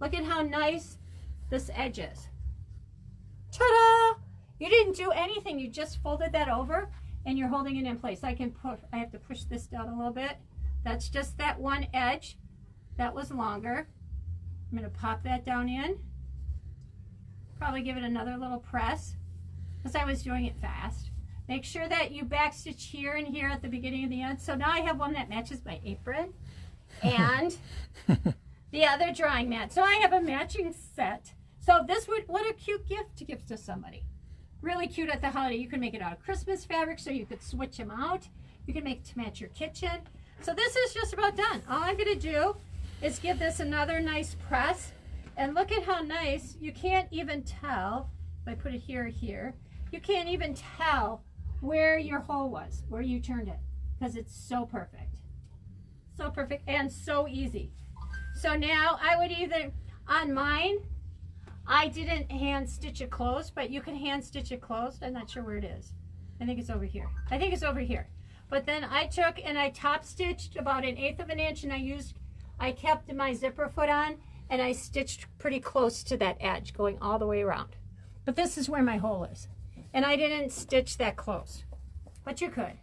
Look at how nice this edge is. Ta-da! You didn't do anything. You just folded that over and you're holding it in place. I have to push this down a little bit. That's just that one edge that was longer. I'm going to pop that down in. Probably give it another little press because I was doing it fast. Make sure that you backstitch here and here at the beginning and the end. So now I have one that matches my apron and the other drawing mat. So I have a matching set. So this would, what a cute gift to give to somebody. Really cute at the holiday. You can make it out of Christmas fabric, so you could switch them out. You can make it to match your kitchen. So this is just about done. All I'm going to do is give this another nice press. And look at how nice, you can't even tell, if I put it here or here, you can't even tell where your hole was, where you turned it, because it's so perfect. So perfect and so easy. So now I would either, on mine, I didn't hand stitch it closed, but you can hand stitch it closed. I'm not sure where it is. I think it's over here. I think it's over here. But then I took and I top stitched about 1/8 of an inch, and I kept my zipper foot on, and I stitched pretty close to that edge going all the way around. But this is where my hole is. And I didn't stitch that close, but you could.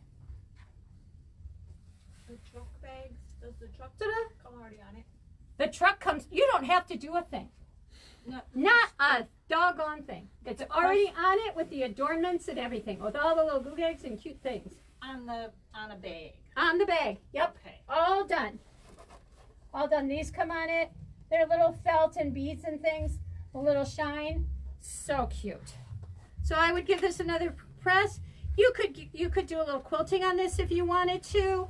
The truck bags, does the truck come already on it? The truck comes, you don't have to do a thing. No. Not a doggone thing. It's already on it with the adornments and everything, with all the little glue gags and cute things. On a bag. On the bag, yep. Okay. All done. All done. These come on it. They're little felt and beads and things. A little shine. So cute. So I would give this another press. You could do a little quilting on this if you wanted to.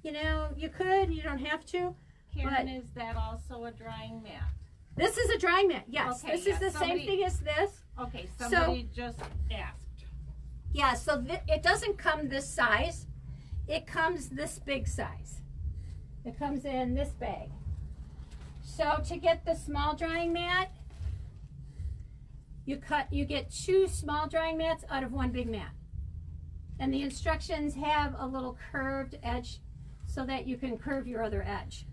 You know, you could. You don't have to. Karin, is that also a drying mat? This is a drying mat. Yes. Okay, This is the same thing as this. Okay, somebody just asked. Yeah, so it doesn't come this size. It comes this big size. It comes in this bag. So to get the small drying mat, you get 2 small drying mats out of 1 big mat. And the instructions have a little curved edge so that you can curve your other edge.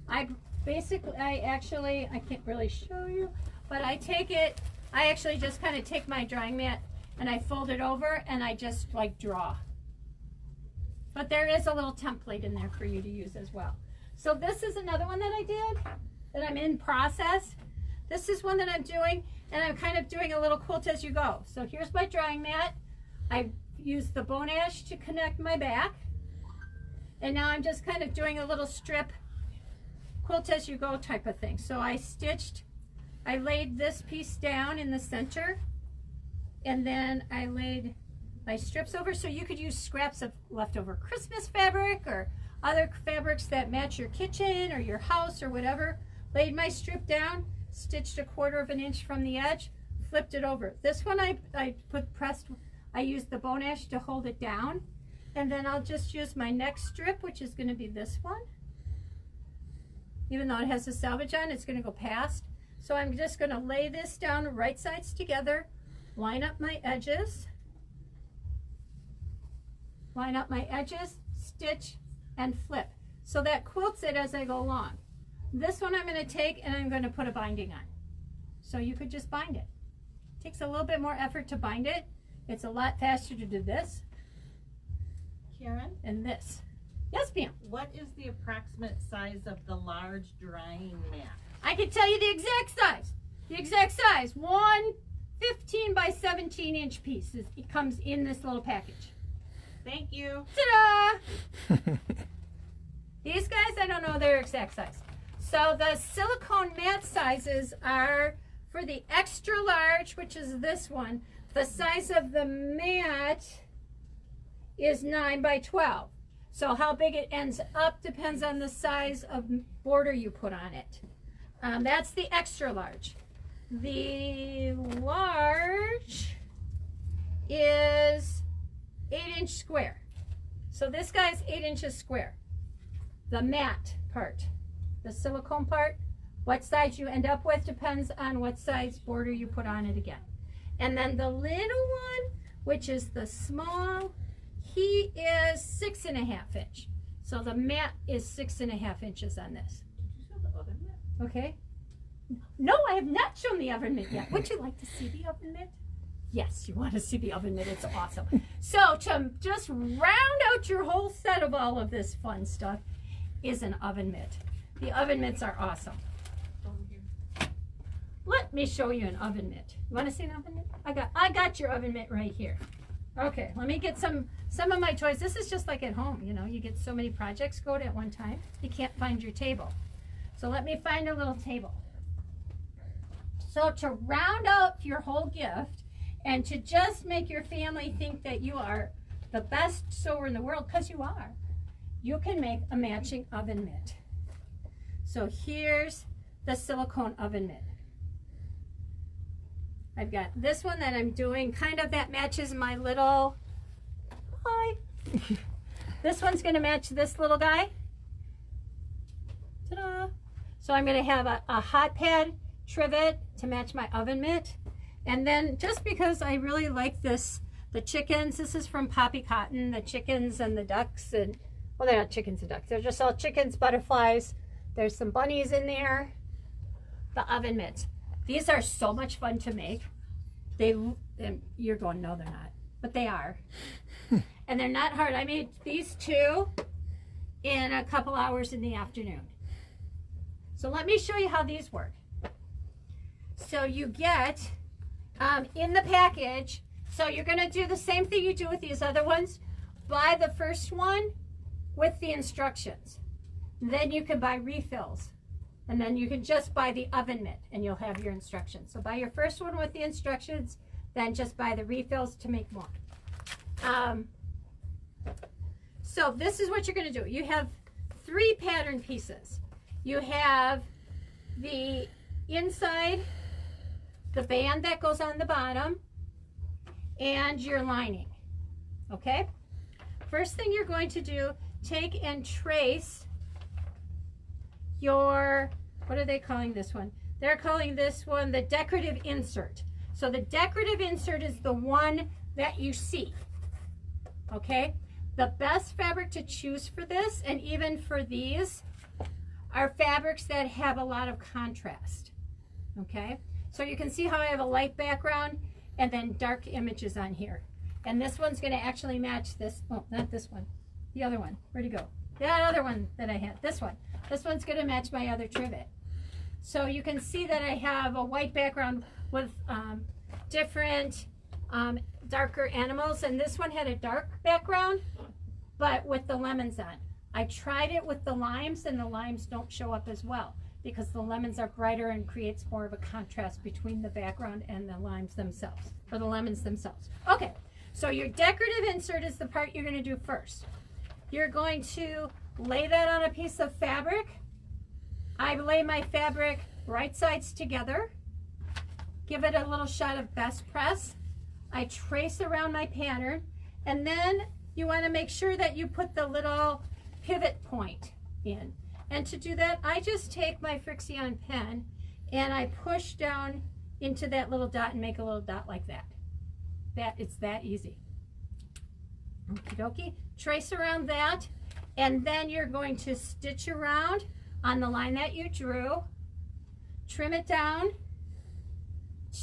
I can't really show you, but I actually just kind of take my drying mat and I fold it over and I just like draw. But there is a little template in there for you to use as well. So this is another one that I did, that I'm in process. This is one that I'm doing, and I'm kind of doing a little quilt as you go. So here's my drying mat. I used the bone ash to connect my back. And now I'm just kind of doing a little strip quilt as you go type of thing. So I laid this piece down in the center, and then I laid my strips over, so you could use scraps of leftover Christmas fabric or other fabrics that match your kitchen or your house or whatever. Laid my strip down, stitched 1/4 of an inch from the edge, flipped it over. This one I used the bone ash to hold it down, and then I'll just use my next strip, which is going to be this one. Even though it has the salvage on, it's going to go past. So I'm just going to lay this down right sides together, line up my edges, stitch, and flip. So that quilts it as I go along. This one I'm going to take and I'm going to put a binding on. So you could just bind it. It takes a little bit more effort to bind it. It's a lot faster to do this Karin? and this. Yes, ma'am. What is the approximate size of the large drying mat? I can tell you the exact size. The exact size. 1 15 by 17 inch piece. It comes in this little package. Thank you. Ta-da! These guys, I don't know their exact size. So the silicone mat sizes are for the extra large, which is this one. The size of the mat is 9 by 12. So how big it ends up depends on the size of border you put on it. That's the extra large. The large is 8-inch square. So this guy's 8 inches square. The mat part, the silicone part, what size you end up with depends on what size border you put on it again. And then the little one, which is the small, he is 6.5 inch. So the mat is 6.5 inches on this. Did you show the oven mitt? Okay. No, I have not shown the oven mitt yet. Would you like to see the oven mitt? Yes, you want to see the oven mitt. It's awesome. So to just round out your whole set of all of this fun stuff is an oven mitt. The oven mitts are awesome. Over here. Let me show you an oven mitt. You want to see an oven mitt? I got your oven mitt right here. Okay, let me get some of my toys. This is just like at home, you know, you get so many projects going at one time, you can't find your table. So let me find a little table. So to round out your whole gift and to just make your family think that you are the best sewer in the world, because you are, you can make a matching oven mitt. So here's the silicone oven mitt. I've got this one that I'm doing kind of that matches my little, hi. This one's gonna match this little guy. Ta-da. So I'm gonna have a hot pad trivet to match my oven mitt. And then just because I really like this, the chickens, this is from Poppy Cotton, the chickens and the ducks, and well, they're not chickens and ducks, they're just all chickens, butterflies. There's some bunnies in there. The oven mitts. These are so much fun to make. You're going, no, they're not, but they are. And they're not hard. I made these two in a couple hours in the afternoon. So let me show you how these work. So you get in the package, so you're going to do the same thing you do with these other ones. Buy the first one with the instructions. Then you can buy refills. And then you can just buy the oven mitt and you'll have your instructions. So buy your first one with the instructions, then just buy the refills to make more. So this is what you're going to do. You have 3 pattern pieces. You have the inside, the band that goes on the bottom, and your lining. Okay? First thing you're going to do, take and trace your, what are they calling this one? They're calling this one the decorative insert. So the decorative insert is the one that you see. Okay? The best fabric to choose for this, and even for these, are fabrics that have a lot of contrast. Okay? So you can see how I have a light background and then dark images on here. And this one's going to actually match this, oh, not this one, the other one. Where'd it go? That other one that I had, this one. This one's going to match my other trivet. So you can see that I have a white background with different darker animals, and this one had a dark background, but with the lemons on. I tried it with the limes, and the limes don't show up as well because the lemons are brighter and creates more of a contrast between the background and the limes themselves, or the lemons themselves. Okay, so your decorative insert is the part you're going to do first. You're going to lay that on a piece of fabric. I lay my fabric right sides together. Give it a little shot of best press. I trace around my pattern, and then you want to make sure that you put the little pivot point in. And to do that, I just take my Frixion pen and I push down into that little dot and make a little dot like that. It's that easy. Okie dokie. Trace around that, and then you're going to stitch around on the line that you drew. Trim it down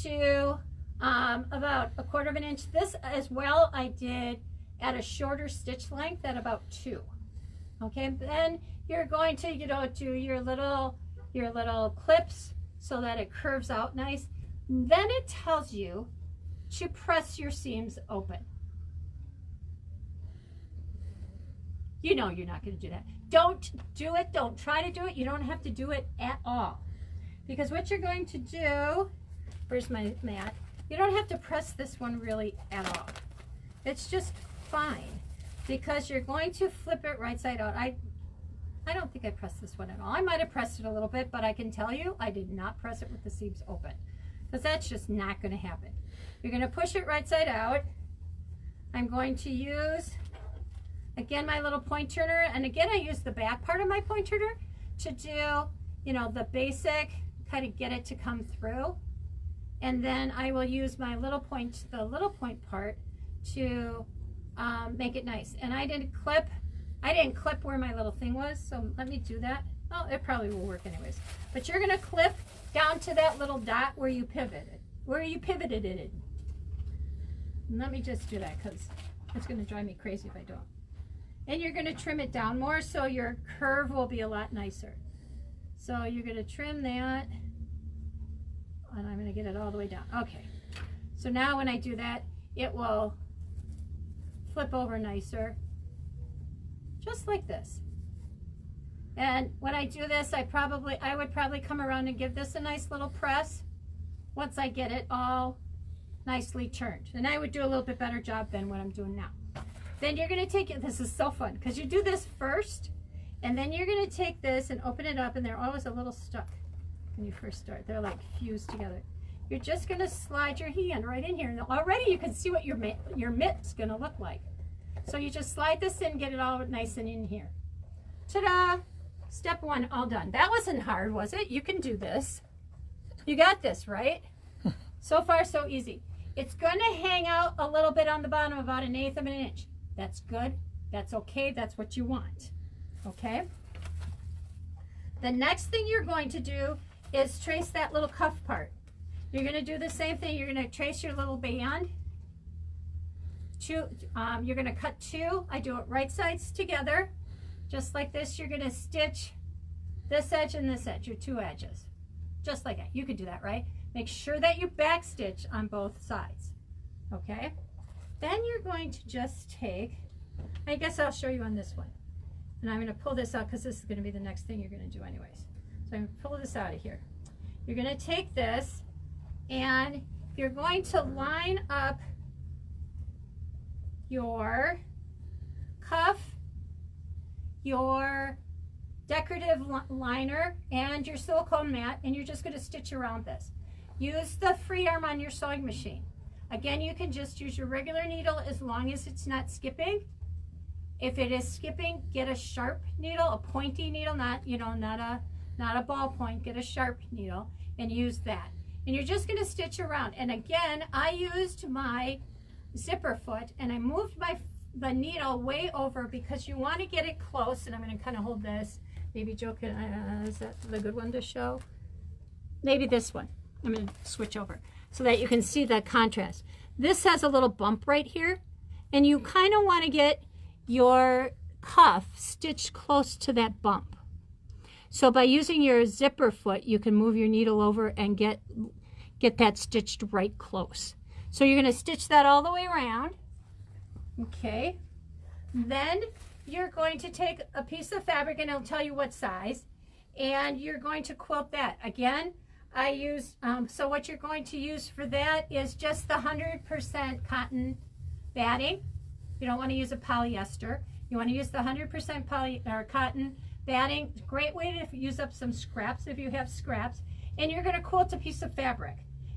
to about 1/4 of an inch. This as well I did at a shorter stitch length at about 2. Okay, then you're going to, you know, do your little clips so that it curves out nice. Then it tells you to press your seams open. You know you're not going to do that. Don't do it. Don't try to do it. You don't have to do it at all. Because what you're going to do, where's my mat? You don't have to press this one really at all. It's just fine because you're going to flip it right side out. I don't think I pressed this one at all. I might have pressed it a little bit, but I can tell you I did not press it with the seams open because that's just not going to happen. You're going to push it right side out. I'm going to use, again, my little point turner, and again I use the back part of my point turner to do, you know, the basic, kind of get it to come through, and then I will use my little point, the little point part, to make it nice. And I didn't clip where my little thing was, so let me do that. Oh, it probably will work anyways. But you're gonna clip down to that little dot where you pivoted it in. And let me just do that because it's gonna drive me crazy if I don't. And you're gonna trim it down more so your curve will be a lot nicer. So you're gonna trim that, and I'm gonna get it all the way down. Okay, so now when I do that, it will flip over nicer. Just like this. And when I do this, I would probably come around and give this a nice little press once I get it all nicely turned. And I would do a little bit better job than what I'm doing now. Then you're going to take it, this is so fun, because you do this first, and then you're going to take this and open it up, and they're always a little stuck when you first start. They're like fused together. You're just going to slide your hand right in here, and already you can see what your mitt's going to look like. So you just slide this in, get it all nice and in here. Ta-da! Step one, all done. That wasn't hard, was it? You can do this. You got this, right? So far, so easy. It's going to hang out a little bit on the bottom, about 1/8 of an inch. That's good. That's okay. That's what you want. Okay? The next thing you're going to do is trace that little cuff part. You're going to do the same thing. You're going to trace your little band. You're going to cut 2. I do it right sides together. Just like this. You're going to stitch this edge and this edge, your 2 edges. Just like that. You could do that, right? Make sure that you back stitch on both sides. Okay? Then you're going to just take, I guess I'll show you on this one. And I'm going to pull this out because this is going to be the next thing you're going to do anyways. So I'm going to pull this out of here. You're going to take this and you're going to line up your cuff, your decorative liner, and your silicone mat, and you're just going to stitch around this. Use the free arm on your sewing machine. Again, you can just use your regular needle as long as it's not skipping. If it is skipping, get a sharp needle, a pointy needle, not a ball point. Get a sharp needle and use that. And you're just going to stitch around. And again, I used my zipper foot and I moved the needle way over because you want to get it close. And I'm going to kind of hold this. Maybe Joe can, is that the good one to show? Maybe this one. I'm going to switch over so that you can see the contrast. This has a little bump right here, and you kind of want to get your cuff stitched close to that bump. So by using your zipper foot, you can move your needle over and get that stitched right close. So you're going to stitch that all the way around. Okay. Then you're going to take a piece of fabric, and it'll tell you what size, and you're going to quilt that. Again, I use, so what you're going to use for that is just the 100% cotton batting. You don't want to use a polyester. You want to use the 100% cotton batting. Great way to use up some scraps if you have scraps. And you're going to quilt a piece of fabric.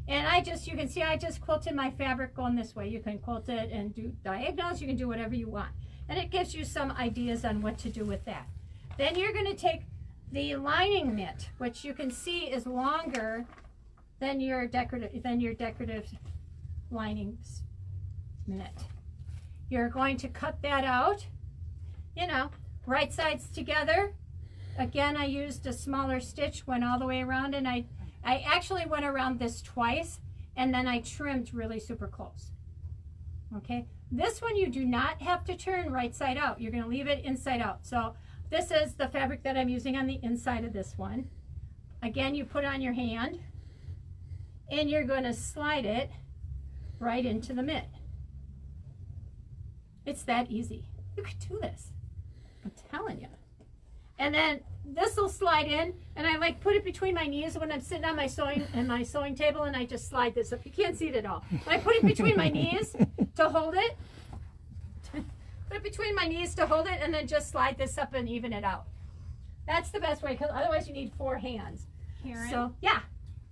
And you can see I just quilted my fabric going this way. You can quilt it and do diagonals. You can do whatever you want. And it gives you some ideas on what to do with that. Then you're going to take the lining mitt, which you can see is longer than your decorative lining mitt. You're going to cut that out, right sides together. Again, I used a smaller stitch, went all the way around, and I actually went around this twice, and then I trimmed really super close. Okay, this one you do not have to turn right side out. You're going to leave it inside out. So this is the fabric that I'm using on the inside of this one. Again, you put on your hand, and you're going to slide it right into the mitt. It's that easy. You could do this. I'm telling you. And then this will slide in, and I put it between my knees when I'm sitting on my sewing table, and I just slide this up. You can't see it at all. I put it between my knees to hold it. Put it between my knees to hold it, and then just slide this up and even it out. That's the best way, because otherwise you need 4 hands. Karin? So, yeah.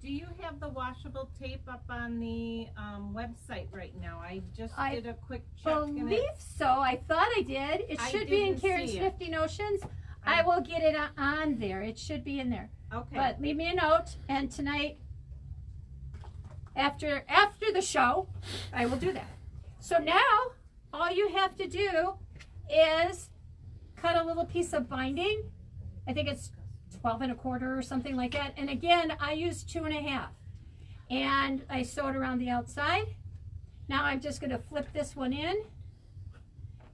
Do you have the washable tape up on the website right now? I just did a quick check. I believe so. I thought I did. It should be in Karin's Nifty Notions. I will get it on there. It should be in there. Okay. But leave me a note, and tonight, after the show, I will do that. So now, all you have to do is cut a little piece of binding. I think it's 12 1/4 or something like that. And again, I used 2 1/2. And I sewed around the outside. Now I'm just going to flip this one in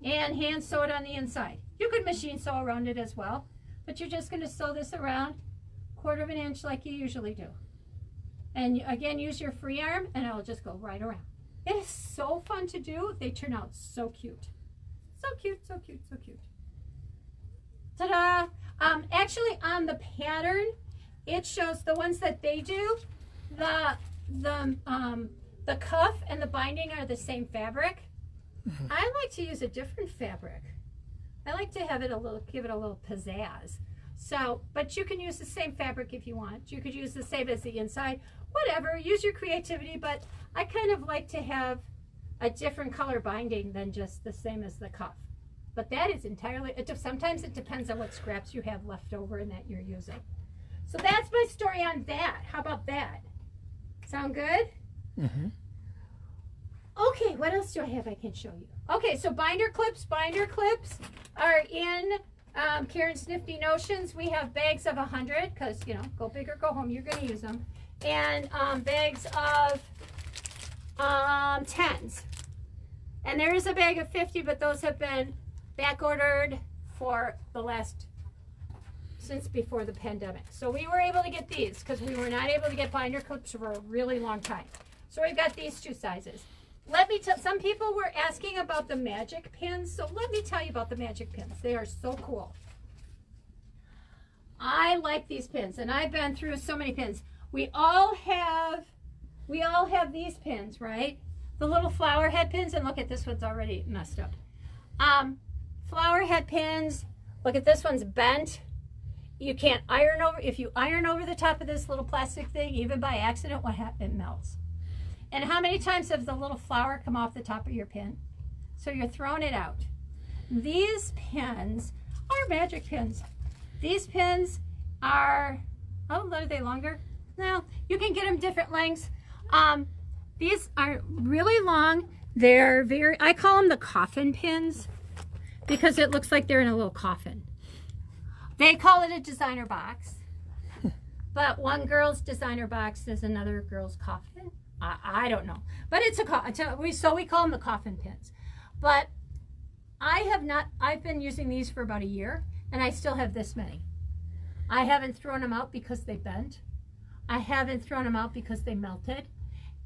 and hand sew it on the inside. You could machine sew around it as well, but you're just going to sew this around 1/4 inch like you usually do. And again, use your free arm, and it'll just go right around. It is so fun to do. They turn out so cute. So cute, so cute, so cute. Ta-da! Actually, on the pattern, it shows the ones that they do. The cuff and the binding are the same fabric. I like to use a different fabric. I like to have it give it a little pizzazz. So, but you can use the same fabric if you want. You could use the same as the inside. Whatever, use your creativity, but I kind of like to have a different color binding than just the same as the cuff. But that is entirely, sometimes it depends on what scraps you have left over and that you're using. So that's my story on that. How about that? Sound good? Mm-hmm. Okay, what else do I have I can show you? Okay, so binder clips are in Karen's Nifty Notions. We have bags of 100 because, you know, go big or go home, you're going to use them. And bags of 10s. And there is a bag of 50, but those have been back ordered for since before the pandemic. So we were able to get these because we were not able to get binder clips for a really long time. So we've got these two sizes. Let me tell, some people were asking about the magic pins, so let me tell you about the magic pins. They are so cool. I like these pins, and I've been through so many pins. We all have these pins, right? The little flower head pins, and look at this one's already messed up. Flower head pins, look at this one's bent. You can't iron over, if you iron over the top of this little plastic thing, even by accident, what happens? It melts. And how many times has the little flower come off the top of your pin? So you're throwing it out. These pins are magic pins. These pins are, oh, are they longer? No, you can get them different lengths. These are really long. They're very, I call them the coffin pins because it looks like they're in a little coffin. They call it a designer box, but one girl's designer box is another girl's coffin. I don't know, but it's so we call them the coffin pins. But I've been using these for about a year, and I still have this many. I haven't thrown them out because they bent. I haven't thrown them out because they melted.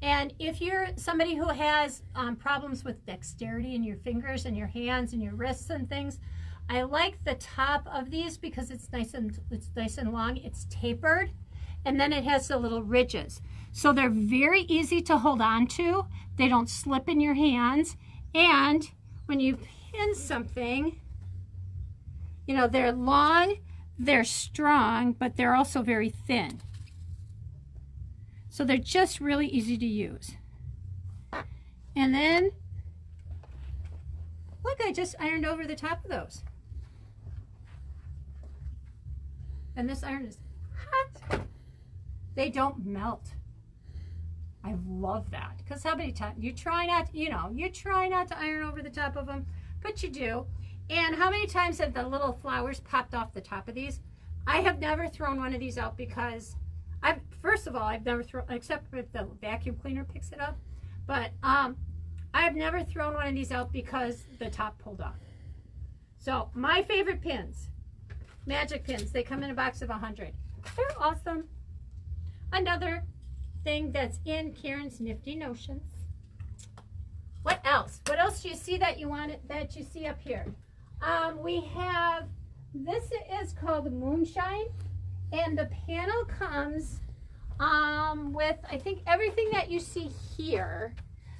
And if you're somebody who has problems with dexterity in your fingers and your hands and your wrists and things, I like the top of these because it's nice and long. It's tapered, and then it has the little ridges. So they're very easy to hold on to. They don't slip in your hands. And when you pin something, you know, they're long, they're strong, but they're also very thin. So they're just really easy to use. And then, look, I just ironed over the top of those. And this iron is hot. They don't melt. I love that, because how many times you try not to iron over the top of them, but you do. And how many times have the little flowers popped off the top of these? I have never thrown one of these out because first of all, I've never thrown, except if the vacuum cleaner picks it up, but I've never thrown one of these out because the top pulled off. So my favorite pins, magic pins, they come in a box of 100. They're awesome. Another thing that's in Karen's Nifty Notions. What else? What else do you see that you see up here? We have, this is called Moonshine, and the panel comes with, I think, everything that you see here.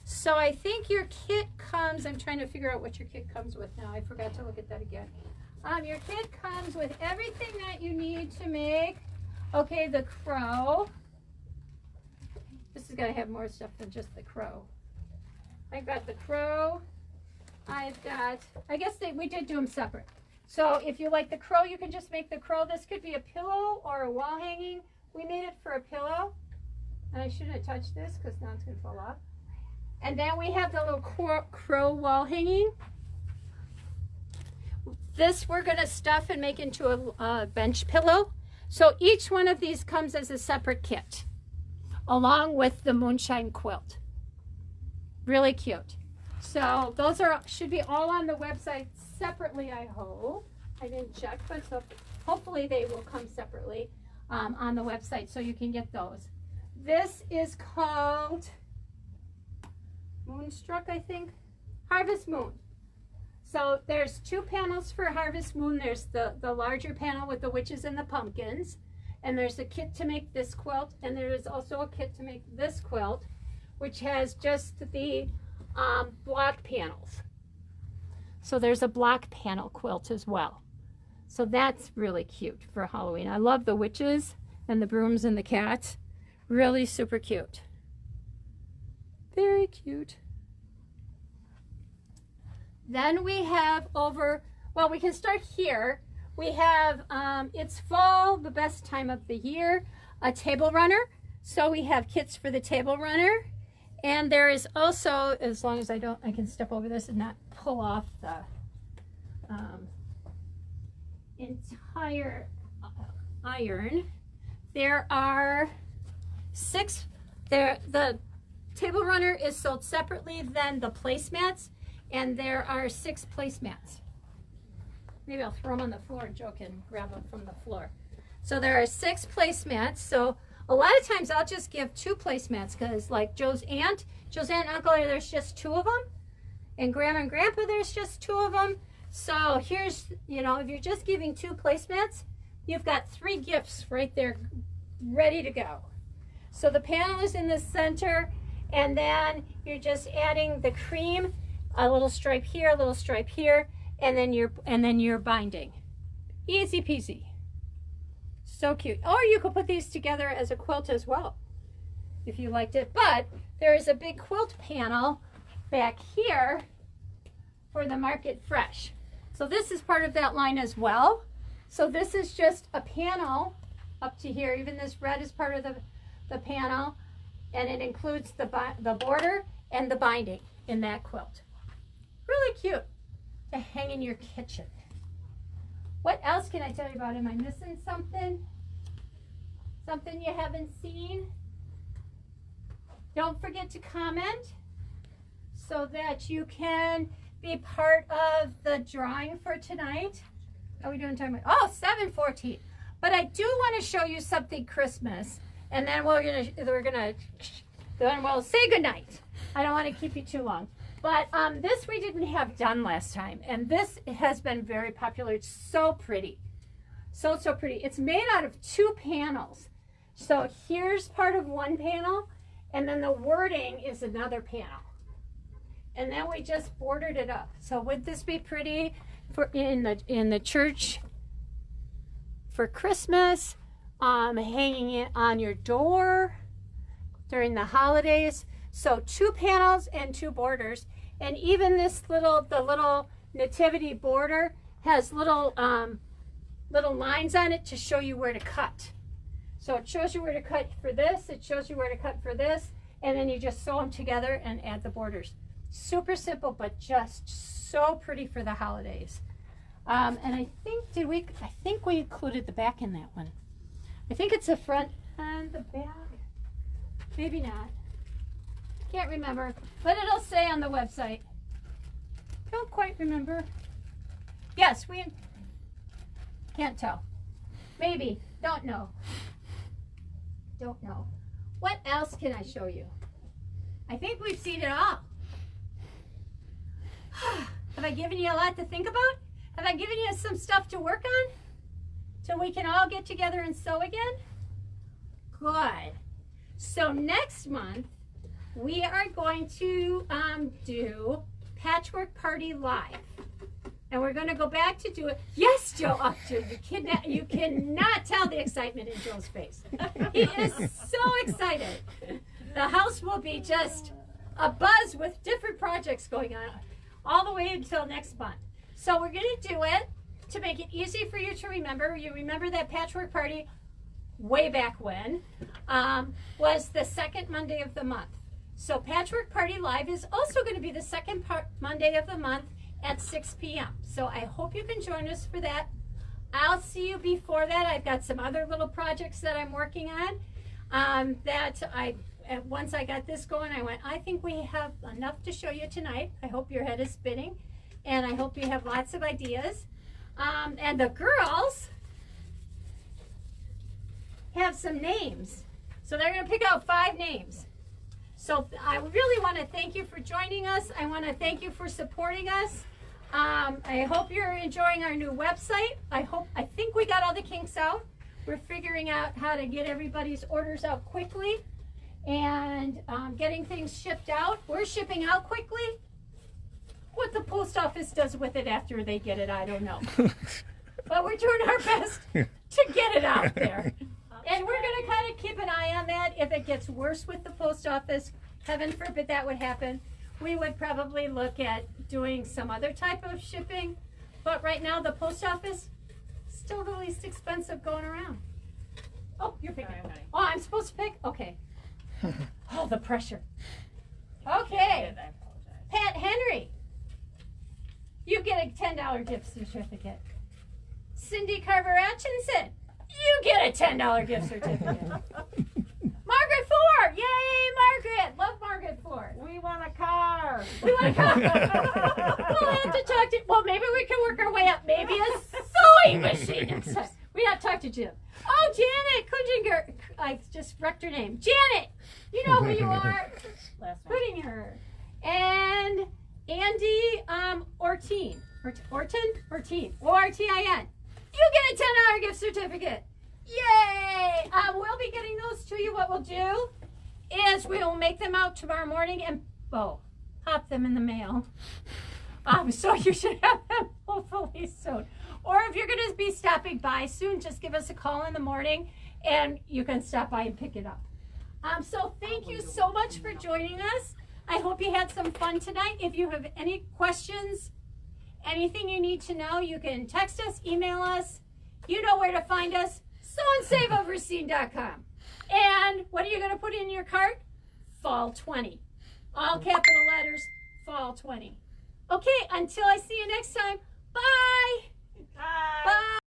So I think your kit comes, I'm trying to figure out what your kit comes with now. I forgot to look at that again. Your kit comes with everything that you need to make, okay, the crow. This is going to have more stuff than just the crow. I've got the crow. I've got, I guess we did do them separate. So if you like the crow, you can just make the crow. This could be a pillow or a wall hanging. We made it for a pillow. And I shouldn't have touched this because now it's going to fall off. And then we have the little crow wall hanging. This we're going to stuff and make into a bench pillow. So each one of these comes as a separate kit, along with the Moonshine quilt. Really cute. So those should be all on the website separately, I hope. I didn't check, but so hopefully they will come separately on the website so you can get those. This is called Moonstruck, I think. Harvest Moon. So there's 2 panels for Harvest Moon. There's the larger panel with the witches and the pumpkins. And there's a kit to make this quilt. And there is also a kit to make this quilt, which has just the block panels. So there's a block panel quilt as well. So that's really cute for Halloween. I love the witches and the brooms and the cats. Really super cute. Very cute. Then we have well, we can start here. We have, it's fall, the best time of the year, a table runner. So we have kits for the table runner. And there is also, as long as I can step over this and not pull off the entire iron. There are 6, the table runner is sold separately than the placemats, and there are 6 placemats. Maybe I'll throw them on the floor and Joe can grab them from the floor. So there are 6 placemats. So a lot of times I'll just give 2 placemats because like Joe's aunt and uncle, there's just 2 of them. And grandma and grandpa, there's just 2 of them. So here's, you know, if you're just giving 2 placemats, you've got 3 gifts right there ready to go. So the panel is in the center, and then you're just adding the cream, a little stripe here, a little stripe here, and then you're binding. Easy peasy. So cute. Or you could put these together as a quilt as well, if you liked it. But there is a big quilt panel back here for the Market Fresh. So this is part of that line as well. So this is just a panel up to here. Even this red is part of the panel, and it includes the border and the binding in that quilt. Really cute to hang in your kitchen. What else can I tell you about? Am I missing something? Something you haven't seen? Don't forget to comment so that you can be part of the drawing for tonight. How are we doing time? Oh, 7:14. But I do want to show you something Christmas, and then we'll say goodnight. I don't want to keep you too long. But this we didn't have done last time, and this has been very popular. It's so pretty. So pretty. It's made out of 2 panels. So here's part of one panel, and then the wording is another panel. And then we just bordered it up. So would this be pretty for in the church for Christmas? Hanging it on your door during the holidays. So 2 panels and 2 borders, and even this the little nativity border has little lines on it to show you where to cut. So it shows you where to cut for this, it shows you where to cut for this, and then you just sew them together and add the borders. Super simple, but just so pretty for the holidays. And I think we included the back in that one. I think it's the front and the back. Maybe not. Can't remember, but it'll say on the website. Don't quite remember. Yes, we can't tell. Maybe. Don't know. Don't know. What else can I show you? I think we've seen it all. Have I given you a lot to think about? Have I given you some stuff to work on? So we can all get together and sew again? Good. So next month, we are going to do Patchwork Party Live. And we're going to go back to do it. Yes, Joe, up to you cannot tell the excitement in Joe's face. He is so excited. The house will be just a buzz with different projects going on all the way until next month. So we're going to do it to make it easy for you to remember. You remember that patchwork party way back when was the 2nd Monday of the month. So Patchwork Party Live is also going to be the 2nd Monday of the month at 6 p.m. So I hope you can join us for that. I'll see you before that. I've got some other little projects that I'm working on once I got this going, I went, I think we have enough to show you tonight. I hope your head is spinning, and I hope you have lots of ideas. And the girls have some names. So they're going to pick out 5 names. So I really want to thank you for joining us. I want to thank you for supporting us. I hope you're enjoying our new website. I think we got all the kinks out. We're figuring out how to get everybody's orders out quickly and getting things shipped out. We're shipping out quickly. What the post office does with it after they get it, I don't know. But we're doing our best to get it out there. And we're going to kind of keep an eye on that. If it gets worse with the post office, heaven forbid that would happen, we would probably look at doing some other type of shipping. But right now, the post office is still the least expensive going around. Oh, you're picking. Oh, I'm supposed to pick? Okay. Oh, the pressure. Okay. Pat Henry, you get a $10 gift certificate. Cindy Carver Atchison, you get a $10 gift certificate. Margaret Ford, yay, Margaret! Love Margaret Ford. We want a car. We want a car. We'll have to talk to. Well, maybe we can work our way up. Maybe a sewing machine. We have to talk to Jim. Oh, Janet Kundinger. I just wrecked her name. Janet, you know who you are. Putting her. And Andy Ortin. Ortin. O-R-T-I-N. You get a $10 gift certificate. Yay! We'll be getting those to you. What we'll do is we'll make them out tomorrow morning and pop them in the mail. So you should have them hopefully soon. Or if you're going to be stopping by soon, just give us a call in the morning and you can stop by and pick it up. So thank you so much for joining us. I hope you had some fun tonight. If you have any questions, anything you need to know, you can text us, email us. You know where to find us. SewandSaveOfRacine.com. And what are you going to put in your cart? Fall 20. All capital letters, Fall 20. Okay, until I see you next time. Bye. Bye.